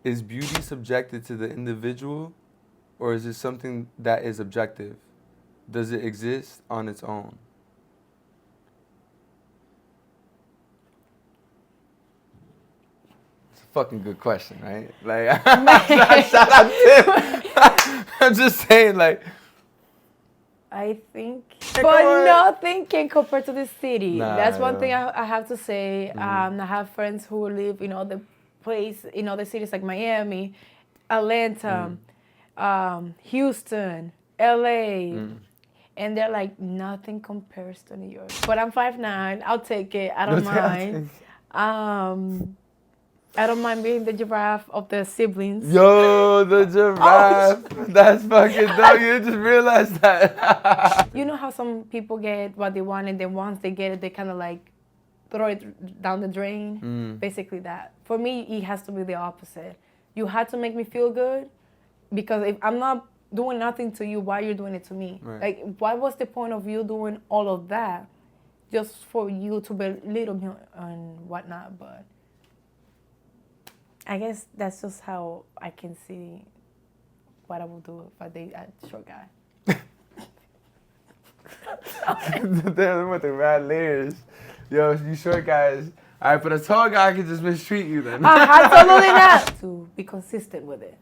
is beauty subjected to the individual, or is it something that is objective? Does it exist on its own? It's a fucking good question, right? Like, shout out Tim. I'm just saying, like. I think, but nothing can compare to the city. Nah, That's one thing I have to say. Mm-hmm. I have friends who live in other in other cities like Miami, Atlanta, Houston, LA, and they're like nothing compares to New York. But I'm 5'9". I'll take it. I don't mind. I don't mind being the giraffe of the siblings. Yo, the giraffe. Oh, that's fucking dope. You just realized that. You know how some people get what they want, and then once they get it, they kind of like throw it down the drain? Basically that. For me, it has to be the opposite. You had to make me feel good, because if I'm not doing nothing to you, why are you doing it to me? Right. Like, what was the point of you doing all of that just for you to belittle me and whatnot? But I guess that's just how I can see what I would do if I date a short guy. Damn, with the mad layers. Yo, you short guys. All right, but a tall guy can just mistreat you then. Absolutely not. To be consistent with it.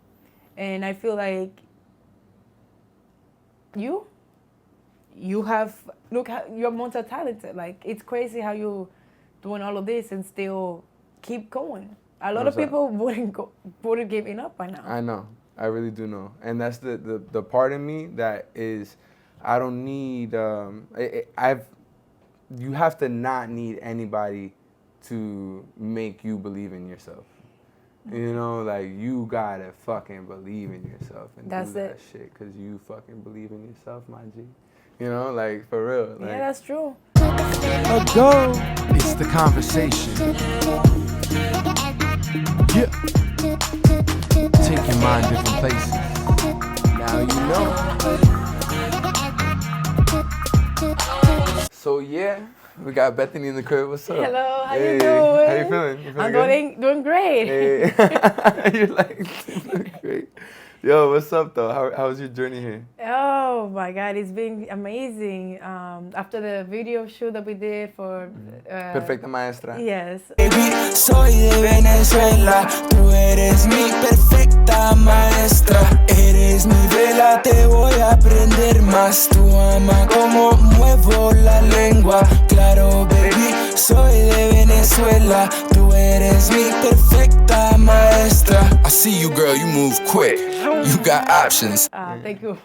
And I feel like you have, look, you're multi-talented. Like, it's crazy how you doing all of this and still keep going. A lot of people wouldn't give it up by now. I know. I really do know. And that's the part of me that is, I don't need, you have to not need anybody to make you believe in yourself. You know, like, you gotta fucking believe in yourself and do that shit, because you fucking believe in yourself, my G. You know, like, for real. Like, yeah, that's true. Let's go. It's the conversation. Yeah. Take your mind different places. Now you know. So yeah, we got Bethany in the crib. What's up? Hello, how you doing? How you feeling? You feeling I'm doing great. Hey. You're like, doing great. Yo, what's up though? How's your journey here? Oh my God, it's been amazing. After the video shoot that we did for Perfecta Maestra. Yes. Baby, soy de Venezuela, tú eres mi perfecta maestra. Eres mi vela, te voy a aprender más. Tu ama como muevo la lengua. Claro, baby, soy de Venezuela, tú eres mi perfecta maestra. I see you, girl, you move quick. You got options. Thank you.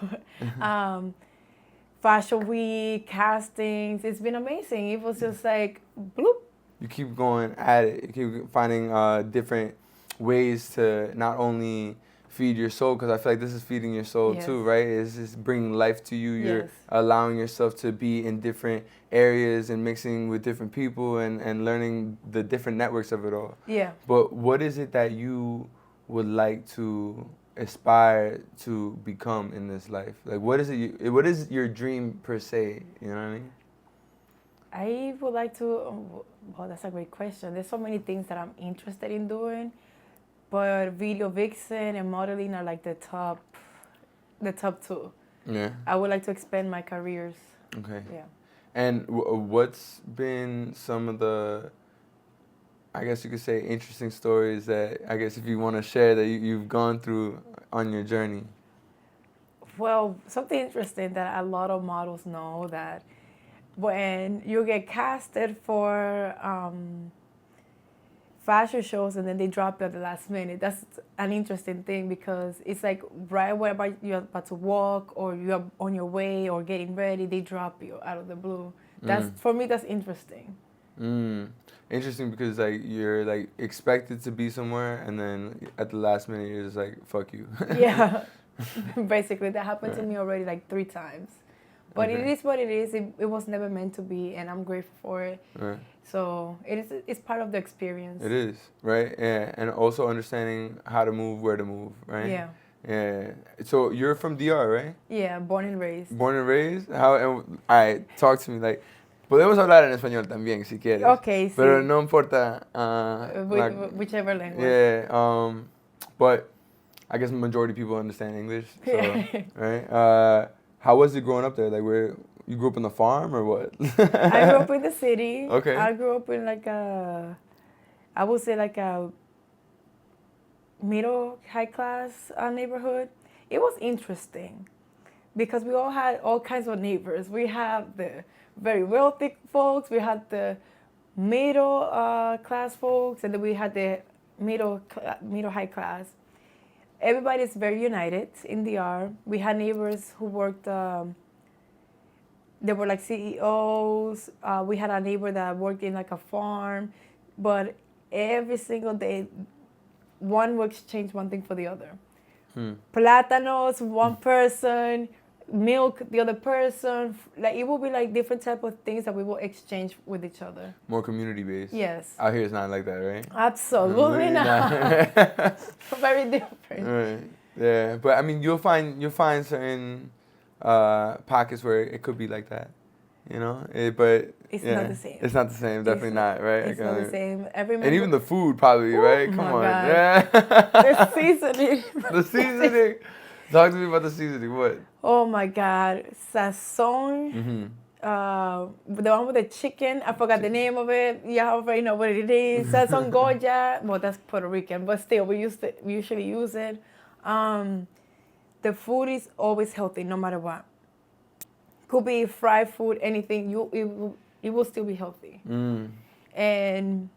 Fashion Week, castings, it's been amazing. It was just like, bloop. You keep going at it. You keep finding different ways to not only feed your soul, because I feel like this is feeding your soul too, right? It's just bringing life to you. You're allowing yourself to be in different areas and mixing with different people and learning the different networks of it all. Yeah. But what is it that you would like to aspire to become in this life? Like, what is it? What is your dream per se? You know what I mean? I would like to. Well, that's a great question. There's so many things that I'm interested in doing, but video Vixen and modeling are like the top two. Yeah. I would like to expand my careers. Okay. Yeah. And what's been some of the, I guess you could say, interesting stories that, I guess if you want to share, that you've gone through on your journey? Well, something interesting that a lot of models know, that when you get casted for fashion shows and then they drop you at the last minute, that's an interesting thing, because it's like right when you're about to walk or you're on your way or getting ready, they drop you out of the blue. That's for me, that's interesting. Interesting, because like you're like expected to be somewhere, and then at the last minute you're just like, fuck you. Yeah, basically that happened to me already like 3 times. But it is what it is. It was never meant to be, and I'm grateful for it. Right. So it's part of the experience. It is, right? Yeah, and also understanding how to move, where to move, right? Yeah. Yeah. So you're from DR, right? Yeah, born and raised. Born and raised? All right, talk to me. Like, podemos hablar en español también, si quieres. Okay, sí. Pero no importa. Whichever language. Yeah. but I guess majority of people understand English. So, right? How was it growing up there? Like, where you grew up on the farm or what? I grew up in the city. Okay. I grew up in I would say like a middle high class neighborhood. It was interesting because we all had all kinds of neighbors. We have the very wealthy folks. We had the middle class folks, and then we had the middle high class. Everybody's very united in DR. We had neighbors who worked. They were like CEOs. We had a neighbor that worked in like a farm, but every single day, one would exchange one thing for the other. Plátanos, one person, milk, the other person. Like it will be like different type of things that we will exchange with each other. More community based. Yes. Out here it's not like that, right? Absolutely not. Very different. Right. Yeah, but I mean, you'll find certain pockets where it could be like that, you know. But it's not the same. It's not the same. Definitely not, right? It's not the same. And even the food, probably, right? Come on. God. Yeah. The seasoning. The seasoning. Talk to me about the seasoning. What? Oh my God, sazon. The one with the chicken. I forgot the name of it. You already know what it is. Sazon Goya. Well, that's Puerto Rican, but still, we usually use it. The food is always healthy, no matter what. Could be fried food, anything. It will still be healthy. And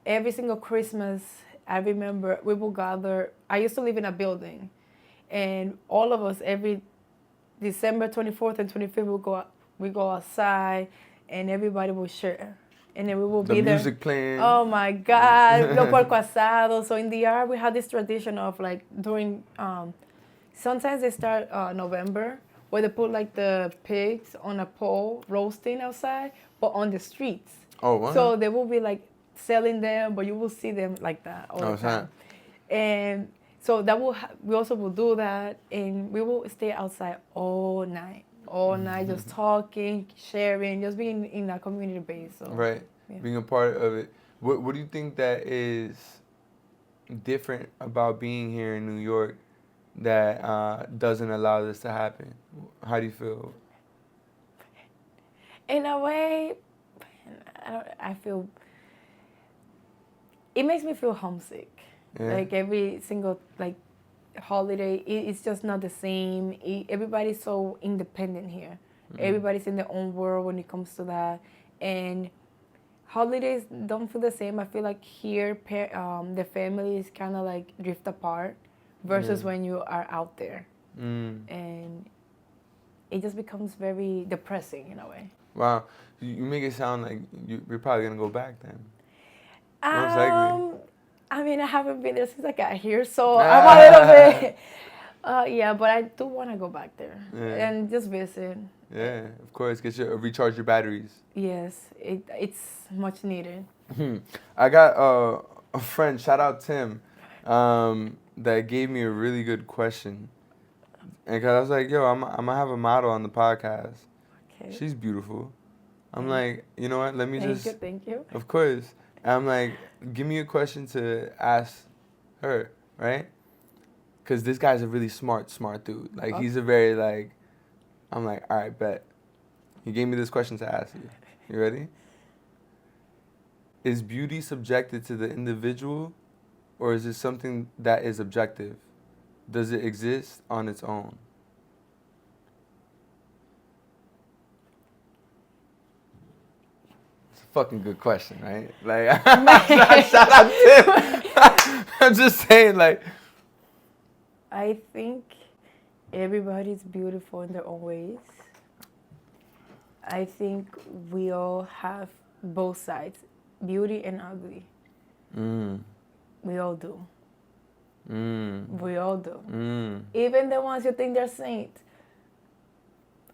every single Christmas, I remember we will gather. I used to live in a building, and all of us every December 24th and 25th we go outside, and everybody will share. And then we will be there. The music playing. Oh my God, lo porco asado. So in the yard, we have this tradition of like during, sometimes they start November, where they put like the pigs on a pole roasting outside, but on the streets. Oh, wow. So they will be like selling them, but you will see them like that all the time. And so that we also will do that, and we will stay outside all night, just talking, sharing, just being in a community base. So, right, being a part of it. What do you think that is different about being here in New York that doesn't allow this to happen? How do you feel? In a way, I feel it makes me feel homesick. Yeah. Like every single holiday, it's just not the same. Everybody's so independent here. Everybody's in their own world when it comes to that, and holidays don't feel the same. I feel like here, the families kind of like drift apart, versus when you are out there, and it just becomes very depressing in a way. Wow, you make it sound like you're probably gonna go back then. Most likely. I mean, I haven't been there since I got here, so I'm a little bit. Yeah, but I do want to go back there and just visit. Yeah, of course, recharge your batteries. Yes, it's much needed. I got a friend, shout out Tim, that gave me a really good question. And cause I was like, yo, I'm gonna have a model on the podcast. Okay. She's beautiful. I'm like, you know what? Let me Thank you. Of course. And I'm like, give me a question to ask her, right? Because this guy's a really smart dude. Like, he's a very, like, I'm like, all right, bet. He gave me this question to ask you. You ready? Is beauty subjected to the individual, or is it something that is objective? Does it exist on its own? Fucking good question, right? Like, shout out Tim. I'm just saying, like. I think everybody's beautiful in their own ways. I think we all have both sides, beauty and ugly. We all do. We all do. Even the ones you think they're saints.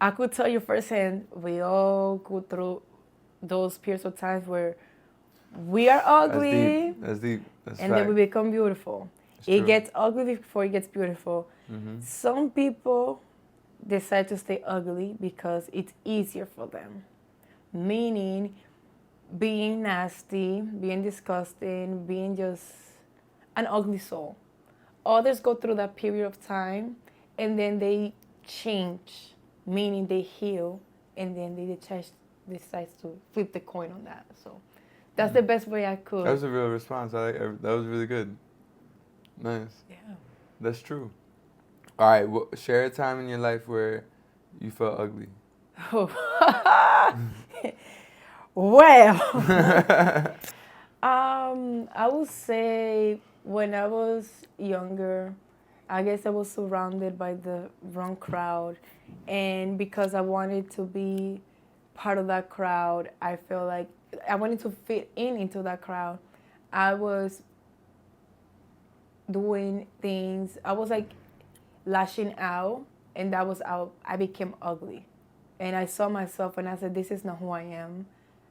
I could tell you firsthand, we all go through those periods of times where we are ugly. That's deep. That's and then we become beautiful. It gets ugly before it gets beautiful. Some people decide to stay ugly because it's easier for them. Meaning being nasty, being disgusting, being just an ugly soul. Others go through that period of time, and then they change, meaning they heal, and then they decide to flip the coin on that. So that's the best way I could. That was a real response. That was really good. Nice. Yeah. That's true. All right. Well, share a time in your life where you felt ugly. Well, I would say when I was younger, I guess I was surrounded by the wrong crowd, and because I wanted to be part of that crowd, I felt like I wanted to fit into that crowd. I was doing things. I was like lashing out, and that was how I became ugly. And I saw myself and I said, this is not who I am.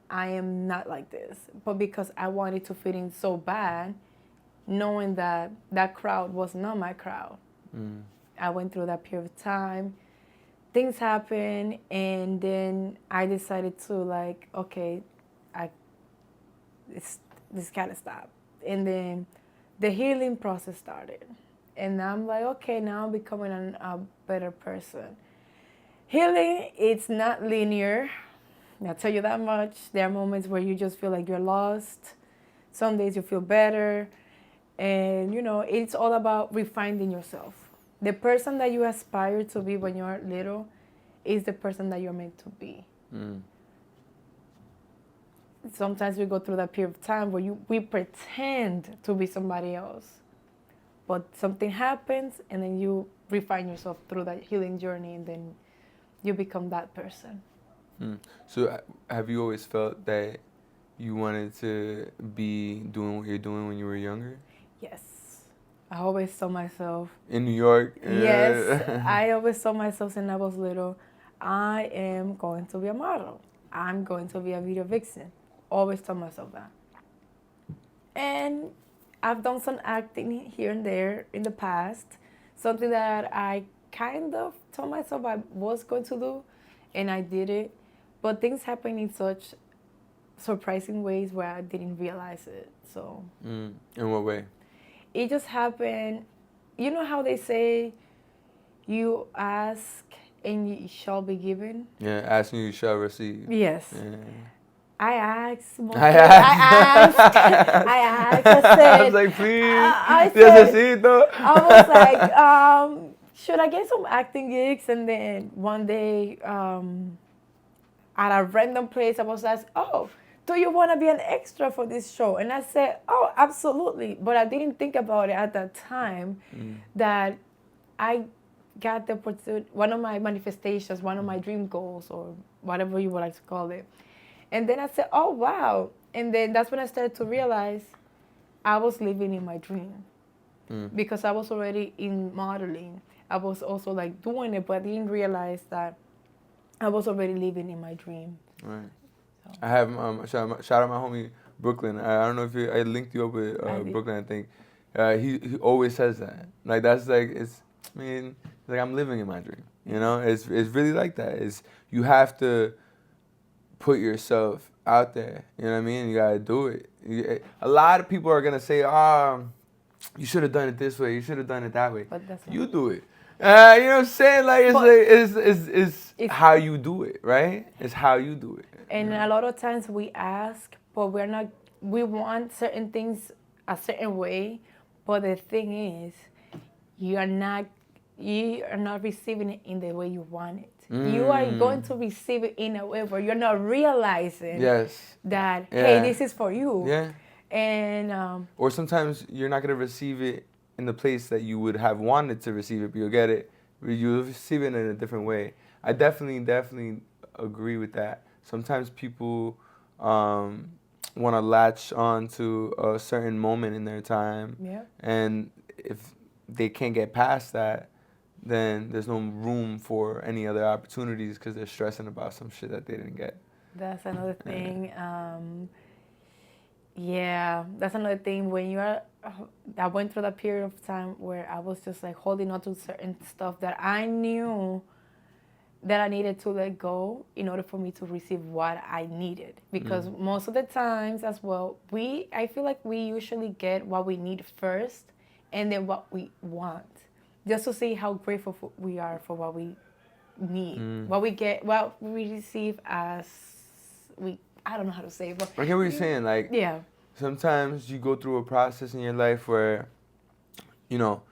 I am not like this. But because I wanted to fit in so bad, knowing that that crowd was not my crowd. I went through that period of time. Things happened, and then I decided to like, okay, this gotta stop. And then the healing process started. And I'm like, okay, now I'm becoming a better person. Healing, it's not linear. I'll tell you that much. There are moments where you just feel like you're lost. Some days you feel better. And, it's all about refining yourself. The person that you aspire to be when you're little is the person that you're meant to be. Sometimes we go through that period of time where we pretend to be somebody else. But something happens, and then you refine yourself through that healing journey, and then you become that person. So have you always felt that you wanted to be doing what you're doing when you were younger? Yes. I always saw myself. In New York? Yes. I always saw myself since I was little. I am going to be a model. I'm going to be a video vixen. Always told myself that. And I've done some acting here and there in the past. Something that I kind of told myself I was going to do, and I did it. But things happen in such surprising ways where I didn't realize it. So. In what way? It just happened. You know how they say, you ask and you shall be given? Yeah, asking you shall receive. Yes. Yeah. I asked. I asked. I said. I was like, please. I said, I was like, should I get some acting gigs? And then one day, at a random place, I was asked, oh, do you want to be an extra for this show? And I said, oh, absolutely. But I didn't think about it at that time that I got the opportunity, one of my manifestations, one of my dream goals, or whatever you would like to call it. And then I said, oh, wow. And then that's when I started to realize I was living in my dream. Because I was already in modeling. I was also like doing it, but I didn't realize that I was already living in my dream. Right. So. I have shout out my homie Brooklyn. I don't know if I linked you up with Brooklyn. I think he always says that. Like that's like it's like I'm living in my dream. It's really like that. It's you have to put yourself out there. You know what I mean? You gotta do it. A lot of people are gonna say, you should have done it this way. You should have done it that way. But that's you do it. You know what I'm saying? Like it's how you do it, right? It's how you do it. And a lot of times we ask, but we want certain things a certain way. But the thing is, you are not receiving it in the way you want it. You are going to receive it in a way where you're not realizing that, hey, this is for you. Yeah. And or sometimes you're not going to receive it in the place that you would have wanted to receive it, but you'll get it. You'll receive it in a different way. I definitely agree with that. Sometimes people want to latch on to a certain moment in their time. Yeah. And if they can't get past that, then there's no room for any other opportunities because they're stressing about some shit that they didn't get. That's another thing. That's another thing. I went through that period of time where I was just like holding on to certain stuff that I knew that I needed to let go in order for me to receive what I needed. Because most of the times as well, I feel like we usually get what we need first, and then what we want, just to see how grateful we are for what we need, what we get, what we receive as I don't know how to say it, but I get what you're saying. Like, yeah, sometimes you go through a process in your life where, you know,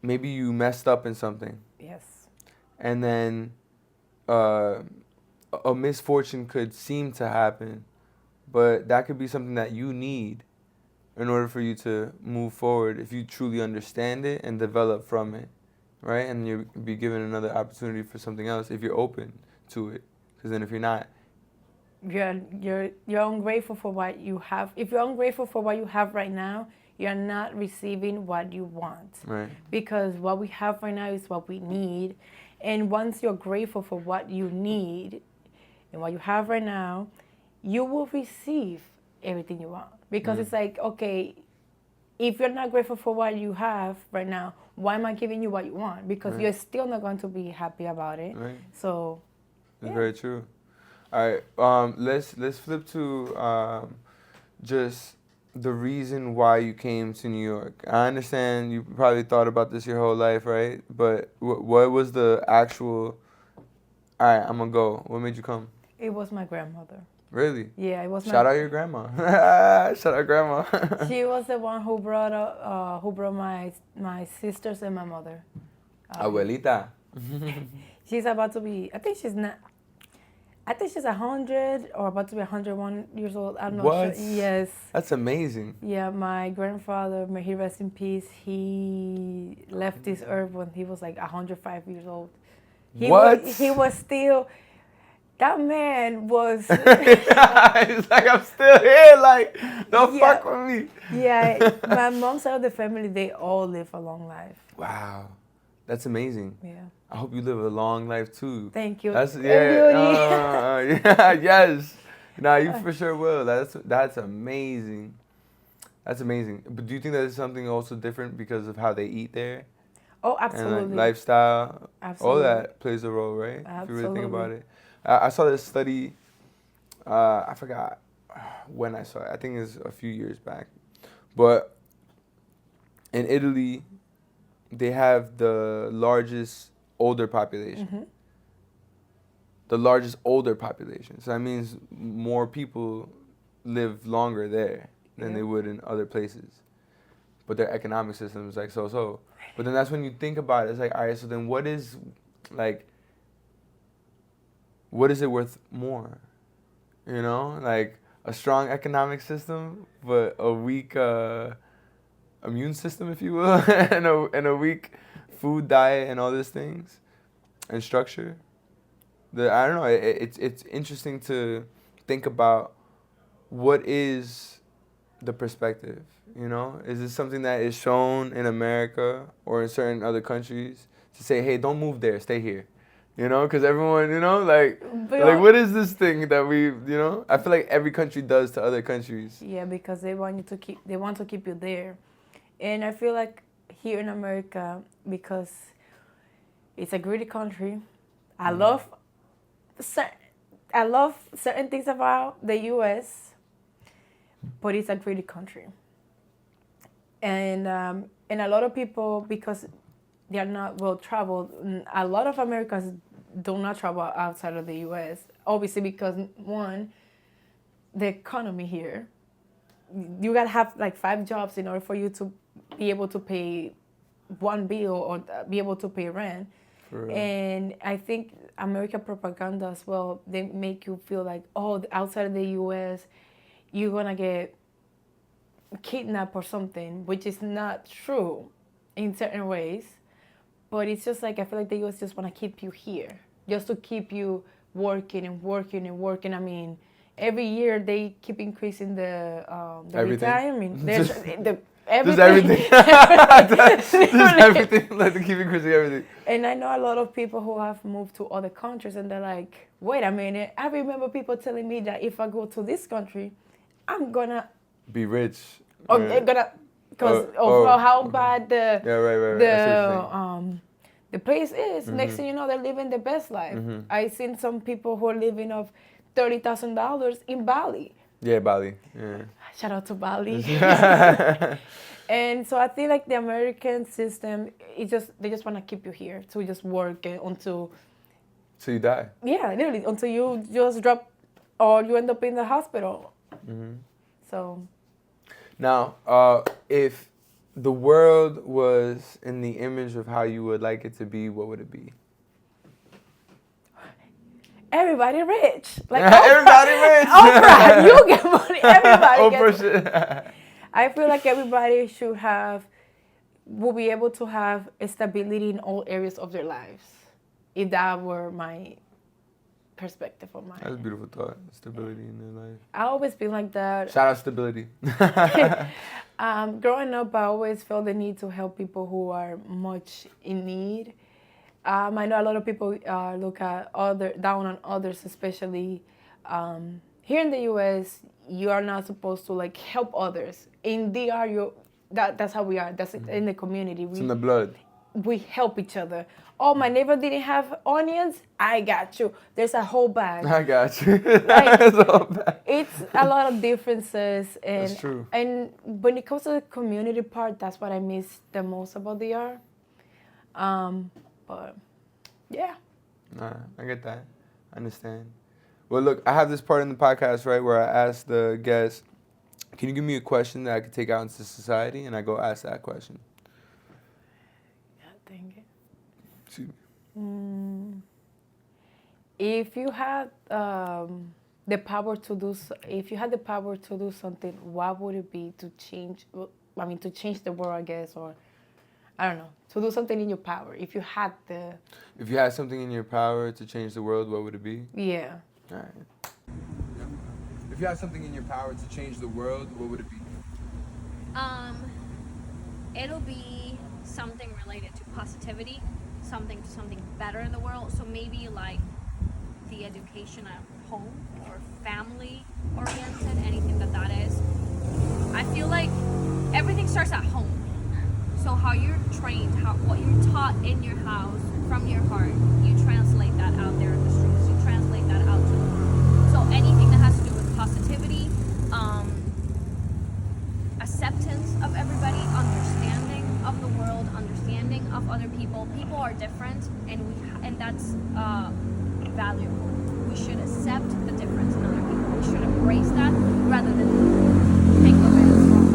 maybe you messed up in something. Yes. And then a misfortune could seem to happen, but that could be something that you need in order for you to move forward if you truly understand it and develop from it, right? And you'll be given another opportunity for something else if you're open to it. Because then if you're not, you're ungrateful for what you have. If you're ungrateful for what you have right now, you're not receiving what you want. right? Because what we have right now is what we need. And once you're grateful for what you need and what you have right now, you will receive everything you want. Because it's like, okay, if you're not grateful for what you have right now, why am I giving you what you want? Because you're still not going to be happy about it. Right. So, That's very true. All right, let's flip to just the reason why you came to New York. I understand you probably thought about this your whole life, right? But what was the actual, all right, I'm going to go. What made you come? It was my grandmother. Really? Yeah, it was. Shout out your grandma. Shout out grandma. She was the one who brought my sisters and my mother. Abuelita. She's about to be. I think she's 100 or about to be 101 years old. I'm not What? sure. Yes. That's amazing. Yeah, my grandfather, may he rest in peace. He left this earth when he was like 105 years old. He was still. That man was. He's like, I'm still here. Like, don't fuck with me. Yeah, my mom's side of the family, they all live a long life. Wow, that's amazing. Yeah. I hope you live a long life too. Thank you. That's Yeah. yes. Nah, you for sure will. That's amazing. That's amazing. But do you think that is something also different because of how they eat there? Oh, absolutely. And like lifestyle. Absolutely. All that plays a role, right? Absolutely. If you really think about it. I saw this study. I forgot when I saw it. I think it was a few years back. But in Italy, they have the largest older population. Mm-hmm. The largest older population. So that means more people live longer there than they would in other places. But their economic system is like so. But then that's when you think about it. It's like, all right, so then what is it worth more? You know, like a strong economic system, but a weak immune system, if you will, and a weak food diet and all these things and structure. I don't know. It's interesting to think about what is the perspective. You know, is this something that is shown in America or in certain other countries to say, hey, don't move there, stay here. You know, because everyone, you know, like what is this thing that we, you know? I feel like every country does to other countries. Yeah, because they want to keep you there, and I feel like here in America, because it's a greedy country, I love certain things about the U.S., but it's a greedy country, and a lot of people, because they are not well traveled. A lot of Americans do not travel outside of the U.S. Obviously, because one, the economy here, you gotta have like 5 jobs in order for you to be able to pay one bill or be able to pay rent. And I think American propaganda as well, they make you feel like, oh, outside of the U.S., you're gonna get kidnapped or something, which is not true in certain ways. But it's just like, I feel like the U.S. just want to keep you here, just to keep you working and working and working. I mean, every year they keep increasing the retirement. There's everything. There's everything. There's everything. Like they keep increasing everything. And I know a lot of people who have moved to other countries, and they're like, wait a minute. I remember people telling me that if I go to this country, I'm gonna be rich. Or gonna. Because of how bad the place is. Mm-hmm. Next thing you know, they're living the best life. Mm-hmm. I've seen some people who are living off $30,000 in Bali. Yeah, Bali. Yeah. Shout out to Bali. And so I think like the American system, they just want to keep you here to just work until. So you die. Yeah, literally until you just drop, or you end up in the hospital. Mm-hmm. So. Now, if the world was in the image of how you would like it to be, what would it be? Everybody rich. Like everybody rich. Oprah, you get money. Everybody gets money. I feel like everybody will be able to have a stability in all areas of their lives. If that were my perspective of mine. That's a beautiful thought. Stability in their life. I always feel like that. Shout out stability. Growing up, I always felt the need to help people who are much in need. I know a lot of people look at down on others, especially here in the U.S. You are not supposed to like help others. In DR, that's how we are. That's in the community. It's in the blood. We help each other. Oh, my neighbor didn't have onions. I got you. There's a whole bag. I got you. Like, There's a whole bag. It's a lot of differences. And, that's true. And when it comes to the community part, that's what I miss the most about DR. But yeah. Nah, I get that. I understand. Well, look, I have this part in the podcast, right, where I ask the guests, can you give me a question that I could take out into society? And I go ask that question. God dang it. Excuse me. If you had the power to do something, what would it be to change? To change the world, I guess, or I don't know, to do something in your power. If you had something in your power to change the world, what would it be? Yeah. All right. If you had something in your power to change the world, what would it be? It'll be something related to positivity, something better in the world. So maybe like the education at home or family oriented, anything that is. I feel like everything starts at home. So how you're trained, what you're taught in your house, from your heart, you translate that out there in the streets. You translate that out to the world. So anything that has to do with positivity, acceptance of everybody, understanding of the world, understanding of other people. People are different, and that's valuable. We should accept the difference in other people. We should embrace that rather than think of it as wrong.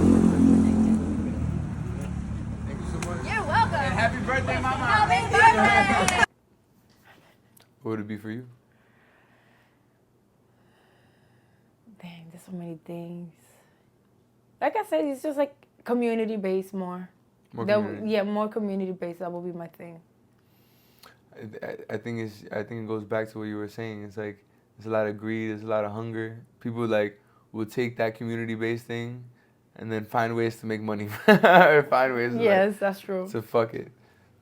Thank you so much. You're welcome. And happy birthday, Mama. Happy birthday. What would it be for you? Dang, there's so many things. Like I said, it's just like community-based more. More community-based. That will be my thing. I think it goes back to what you were saying. It's like there's a lot of greed, there's a lot of hunger. People like will take that community-based thing and then find ways to make money or find ways to that's true. to fuck it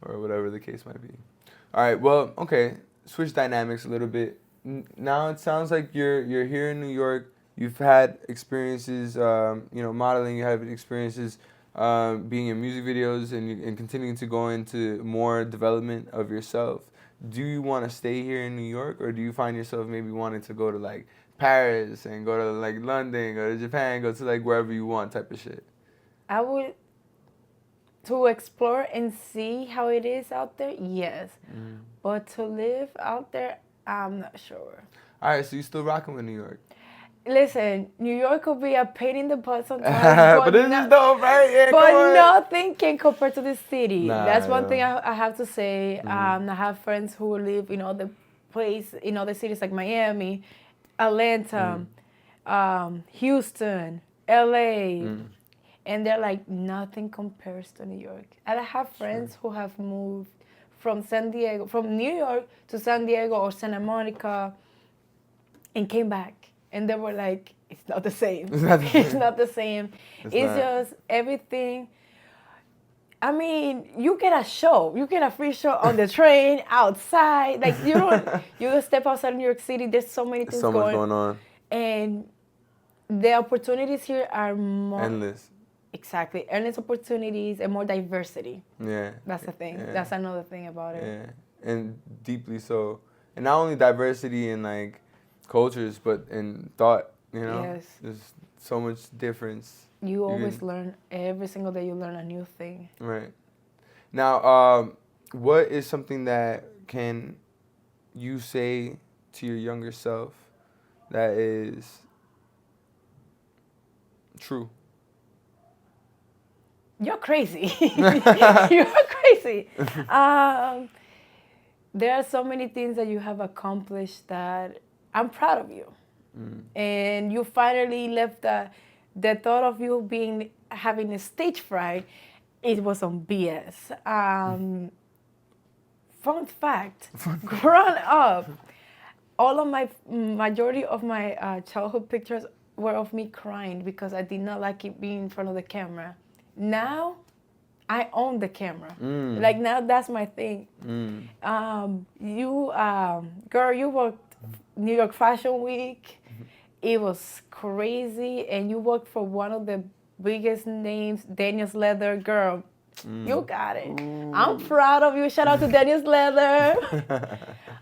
or whatever the case might be. All right, well, okay, switch dynamics a little bit. Now it sounds like you're here in New York. You've had experiences, modeling. You have experiences being in music videos and continuing to go into more development of yourself. Do you want to stay here in New York, or do you find yourself maybe wanting to go to like Paris and go to like London, go to Japan, go to like wherever you want type of shit? I would to explore and see how it is out there. Yes, but to live out there, I'm not sure. All right, so you still rocking with New York? Listen, New York will be a pain in the butt sometimes. but this is dope, right? Yeah, but nothing can compare to this city. Nah, that's one thing I have to say. I have friends who live in other cities like Miami, Atlanta, Houston, LA. And they're like, nothing compares to New York. And I have friends who have moved from New York to San Diego or Santa Monica and came back. And they were like, it's not the same. It's not the same. It's just everything. I mean, you get a show. You get a free show on the train, outside. Like, you step outside of New York City, there's so many things so much going on. And the opportunities here are more... Endless. Exactly. Endless opportunities and more diversity. Yeah. That's the thing. Yeah. That's another thing about it. Yeah. And deeply so. And not only diversity in, like, cultures, but in thought, Yes. There's so much difference You always learn. Every single day you learn a new thing. Right. Now, what is something that can you say to your younger self that is true? You're crazy. You're crazy. There are so many things that you have accomplished that I'm proud of you. And you finally left the thought of you having a stage fright. It was on BS. Fun fact, growing up, majority of my childhood pictures were of me crying because I did not like it being in front of the camera. Now, I own the camera. Like now, that's my thing. Girl, you worked New York Fashion Week. It was crazy, and you worked for one of the biggest names, Daniel's Leather. Girl, you got it. I'm proud of you. Shout out to Daniel's Leather.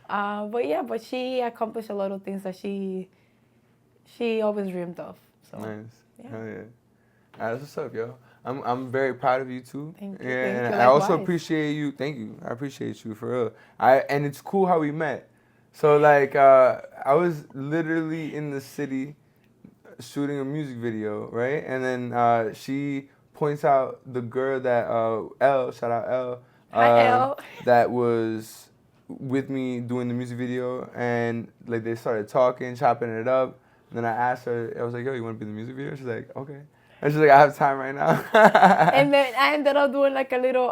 But she accomplished a lot of things that she always dreamed of. So, nice. Yeah. Hell yeah. That's what's up, yo. I'm very proud of you too. Thank you. Yeah, Thank and you. I also Likewise. appreciate you. Thank you. I appreciate you for real. And it's cool how we met. So like I was literally in the city shooting a music video, right? And then she points out the girl that Elle, shout out Elle, Hi, Elle. that was with me doing the music video, and like they started talking, chopping it up. And then I asked her, I was like, yo, you want to be in the music video? She's like, okay. And she's like, I have time right now. And then I ended up doing like a little,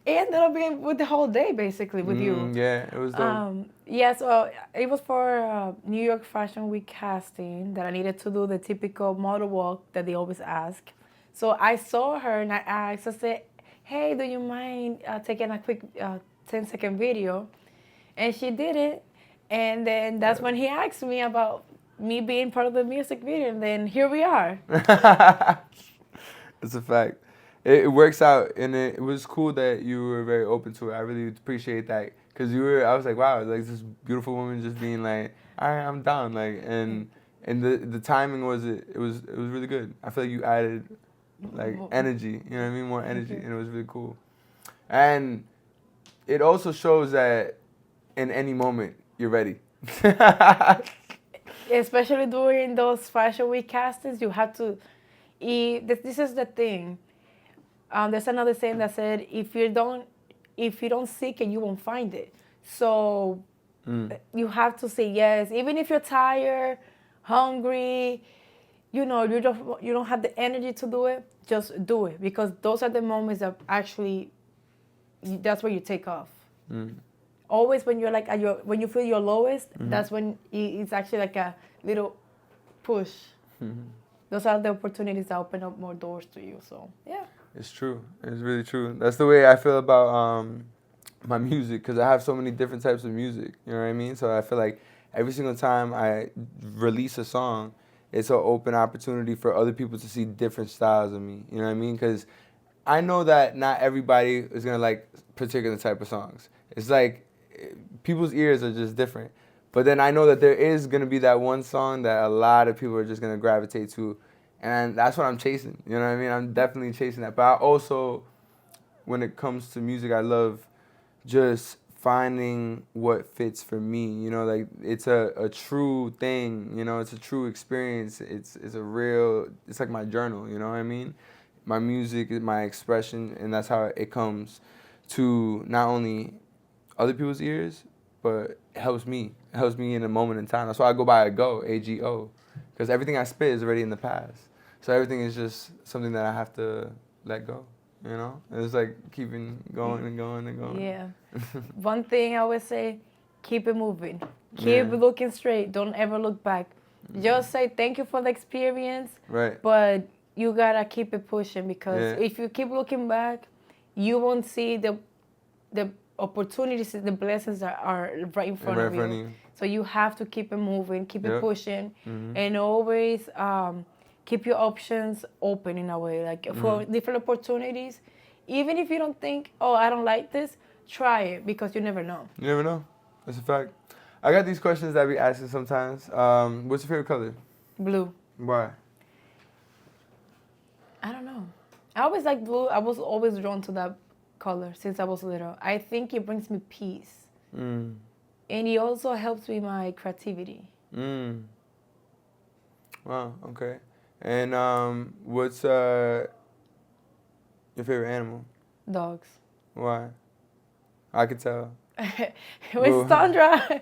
it ended up being with the whole day basically with you. Yeah, it was dope. Yeah, so it was for New York Fashion Week casting that I needed to do the typical model walk that they always ask. So I saw her and I asked, I said, hey, do you mind taking a quick 10-second video? And she did it. And then that's when he asked me about me being part of the music video, and then here we are. It's a fact. It works out, and it was cool that you were very open to it. I really appreciate that, because I was like, wow, like this beautiful woman just being like, all right, I'm down, like, and the timing was it was really good. I feel like you added like energy, you know what I mean, more energy, and it was really cool. And it also shows that in any moment you're ready. Especially during those Fashion Week castings, you have to eat. This is the thing. There's another saying that said, if you don't seek it, you won't find it. So you have to say yes, even if you're tired, hungry, you don't have the energy to do it. Just do it, because those are the moments that actually that's where you take off. Always when you're like when you feel your lowest, that's when it's actually like a little push. Those are the opportunities that open up more doors to you. So yeah, it's true. It's really true. That's the way I feel about my music, because I have so many different types of music. You know what I mean? So I feel like every single time I release a song, it's an open opportunity for other people to see different styles of me. You know what I mean? Because I know that not everybody is gonna like particular type of songs. It's like people's ears are just different. But then I know that there is going to be that one song that a lot of people are just going to gravitate to. And that's what I'm chasing. You know what I mean? I'm definitely chasing that. But I also, when it comes to music, I love just finding what fits for me. You know, like it's a true thing. You know, it's a true experience. It's like my journal. You know what I mean? My music is my expression, and that's how it comes to not only other people's ears, but it helps me. It helps me in a moment in time. That's why I go by AGO, because everything I spit is already in the past. So everything is just something that I have to let go, you know? And it's like keeping going and going and going. Yeah. One thing I always say, keep it moving. Keep looking straight. Don't ever look back. Just say thank you for the experience. Right. But you gotta keep it pushing, because if you keep looking back, you won't see the opportunities, the blessings that are right in front of you. So you have to keep it moving, keep it pushing, and always keep your options open in a way. Like for different opportunities, even if you don't think, oh, I don't like this, try it, because you never know. You never know. That's a fact. I got these questions that we asking sometimes. What's your favorite color? Blue. Why? I don't know. I always like blue. I was always drawn to that color since I was little. I think it brings me peace. And it also helps with my creativity. Wow, okay. And what's your favorite animal? Dogs. Why? I could tell. With Sandra.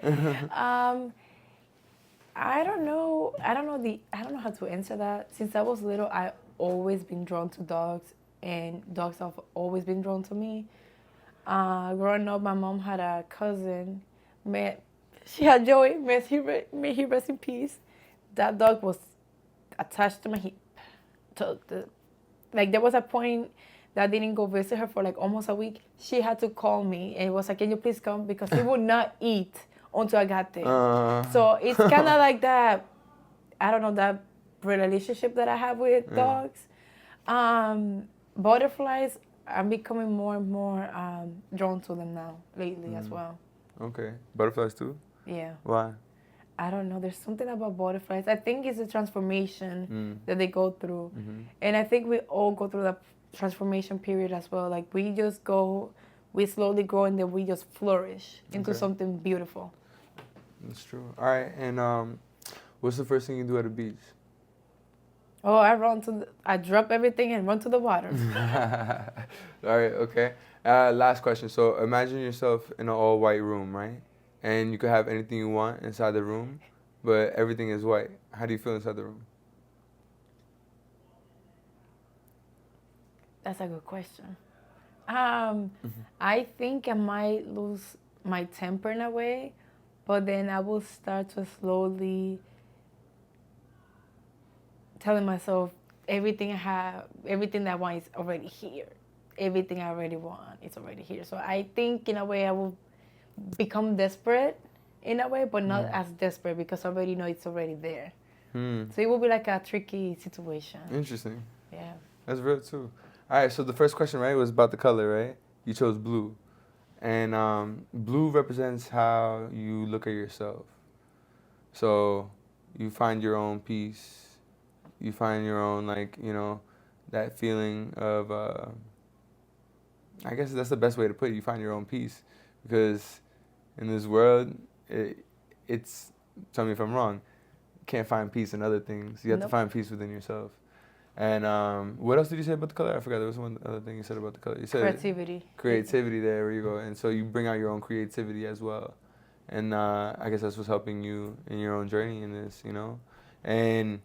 I don't know how to answer that. Since I was little, I always been drawn to dogs, and dogs have always been drawn to me. Growing up, my mom had a cousin. She had Joey. May he rest in peace. That dog was attached to my hip. There was a point that I didn't go visit her for like almost a week. She had to call me and it was like, "Can you please come?" Because he would not eat until I got there. So it's kind of like that. I don't know, that relationship that I have with dogs. Butterflies, I'm becoming more and more drawn to them now lately as well. Okay, butterflies too. Yeah. Why? I don't know. There's something about butterflies. I think it's a transformation that they go through. And I think we all go through that transformation period as well. Like we slowly grow and then we just flourish into something beautiful. That's true. All right. And what's the first thing you do at a beach? Oh, I drop everything and run to the water. All right. Okay. Last question. So imagine yourself in an all-white room, right? And you could have anything you want inside the room, but everything is white. How do you feel inside the room? That's a good question. I think I might lose my temper in a way, but then I will start to slowly telling myself everything that I want is already here. Everything I already want is already here. So I think in a way I will become desperate in a way, but not as desperate because I already know it's already there. So it will be like a tricky situation. Interesting. Yeah. That's real too. All right, so the first question, right, was about the color, right? You chose blue. And blue represents how you look at yourself. So you find your own peace. You find your own, that feeling of, I guess that's the best way to put it. You find your own peace. Because in this world, it's, tell me if I'm wrong, you can't find peace in other things. You have to find peace within yourself. And what else did you say about the color? I forgot. There was one other thing you said about the color. You said creativity. Creativity, there you go. And so you bring out your own creativity as well. And I guess that's what's helping you in your own journey in this, And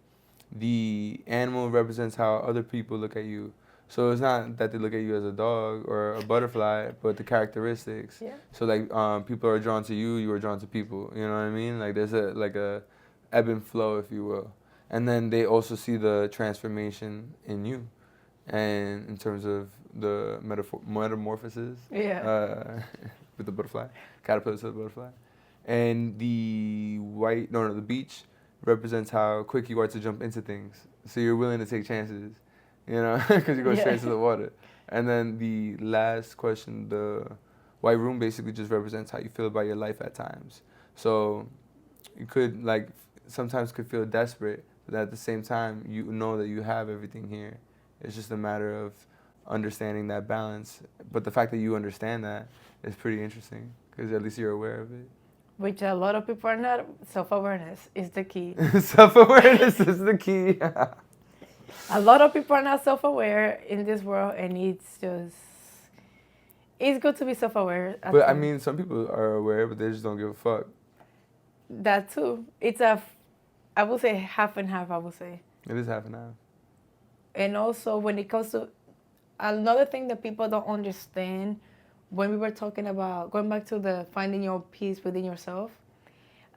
the animal represents how other people look at you. So it's not that they look at you as a dog or a butterfly, but the characteristics. Yeah. So people are drawn to you, you are drawn to people. You know what I mean? Like there's a ebb and flow, if you will. And then they also see the transformation in you, and in terms of the metamorphosis. Yeah. With the butterfly, caterpillar to the butterfly, and the beach represents how quick you are to jump into things. So you're willing to take chances. Because you go straight to the water. And then the last question, the white room basically just represents how you feel about your life at times. So you could, sometimes could feel desperate, but at the same time, you know that you have everything here. It's just a matter of understanding that balance. But the fact that you understand that is pretty interesting, because at least you're aware of it. Which a lot of people are not. Self-awareness is the key. Self-awareness is the key. A lot of people are not self-aware in this world, and it's good to be self-aware. But I mean, some people are aware, but they just don't give a fuck. That too. It's I would say half and half, I would say. It is half and half. And also when it comes to, another thing that people don't understand, when we were talking about, going back to the finding your peace within yourself,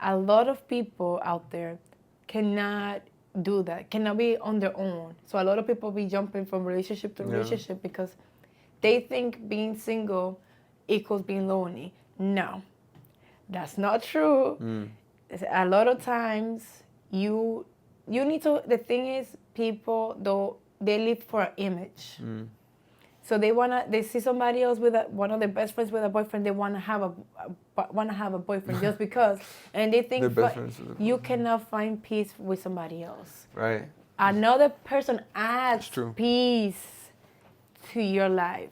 a lot of people out there cannot do that, cannot be on their own. So a lot of people be jumping from relationship to relationship because they think being single equals being lonely. No, that's not true. A lot of times you need to, the thing is, people, though, they live for an image. So they see somebody else with one of their best friends with a boyfriend. They want to have a boyfriend just because, and they think you cannot find peace with somebody else. Right. Another person adds peace to your life.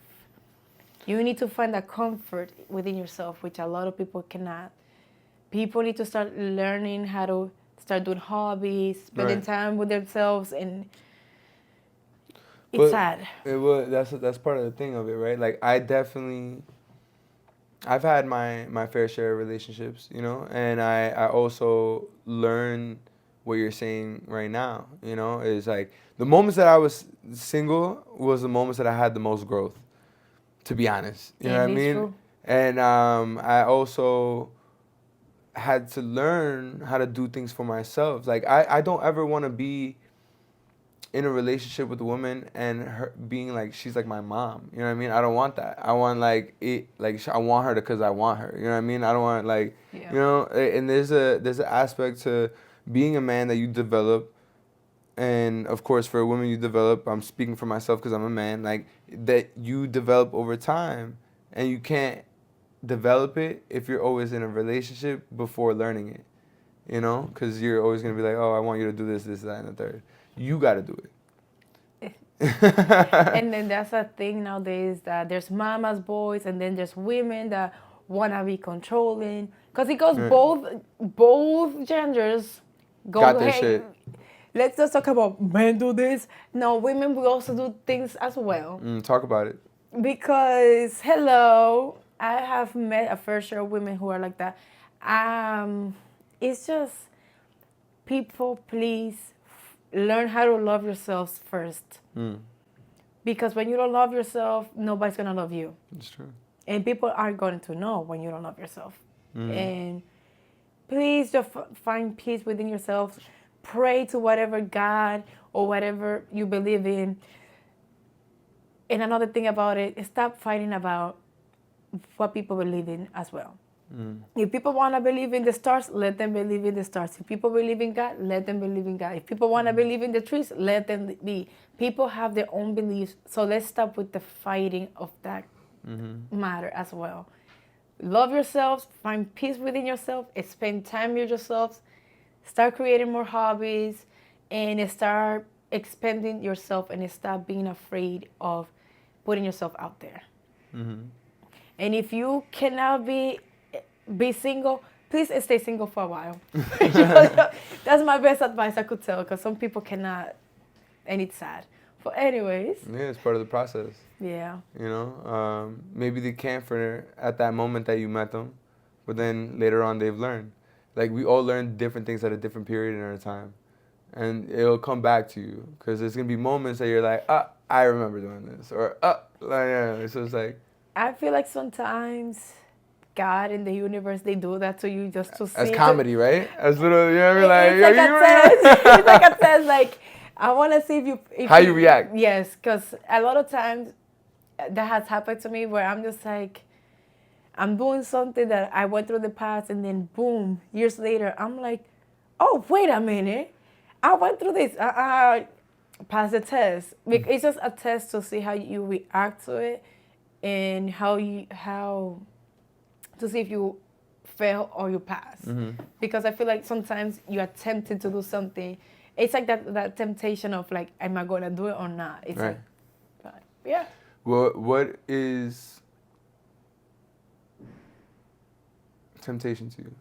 You need to find that comfort within yourself, which a lot of people cannot. People need to start learning how to start doing hobbies, spending time with themselves, and it's sad. That's part of the thing of it, right? Like I've had my fair share of relationships, you know, and I also learn what you're saying right now, you know, is like the moments that I was single was the moments that I had the most growth, to be honest. You know what I mean? True. And I also had to learn how to do things for myself. Like I don't ever want to be in a relationship with a woman and her being like she's like my mom. You know what I mean? I don't want that. I want I want her because I want her. You know what I mean? I don't want you know. And there's an aspect to being a man that you develop, and of course for a woman you develop. I'm speaking for myself because I'm a man. Like that you develop over time, and you can't develop it if you're always in a relationship before learning it. You know, because you're always gonna be like, oh, I want you to do this, that, and the third. You got to do it. And then that's a thing nowadays that there's mamas, boys, and then there's women that want to be controlling. Because it goes both genders go, got this shit. Let's just talk about men do this. No, women will also do things as well. Talk about it. Because, hello, I have met a fair share of women who are like that. It's just people, please learn how to love yourselves first. Because when you don't love yourself, nobody's going to love you. It's true. And people are going to know when you don't love yourself. And please just find peace within yourself. Pray to whatever God or whatever you believe in. And another thing about it is stop fighting about what people believe in as well. If people want to believe in the stars, let them believe in the stars. If people believe in God, let them believe in God. If people want to believe in the trees, let them be. People have their own beliefs, so let's stop with the fighting of that matter as well. Love yourselves, find peace within yourself, spend time with yourselves, start creating more hobbies, and start expanding yourself, and stop being afraid of putting yourself out there. And if you cannot be single, please stay single for a while. That's my best advice I could tell, because some people cannot, and it's sad. But anyways. Yeah, it's part of the process. Yeah. You know, maybe they can't for at that moment that you met them, but then later on they've learned. Like we all learn different things at a different period in our time, and it'll come back to you, because there's gonna be moments that you're like, I remember doing this, or so it's like. I feel like sometimes God and the universe, they do that to you just to see. As comedy, right? As little, you know what I mean? Like, it's like a test. Like, I want to see if how you react. Yes, because a lot of times that has happened to me where I'm just like, I'm doing something that I went through the past, and then boom, years later, I'm like, oh, wait a minute. I went through this. Pass the test. It's just a test to see how you react to it, and how to see if you fail or you pass. Because I feel like sometimes you are tempted to do something. It's like that temptation of like, am I going to do it or not? It's right. Like, yeah. Well, what is temptation to you?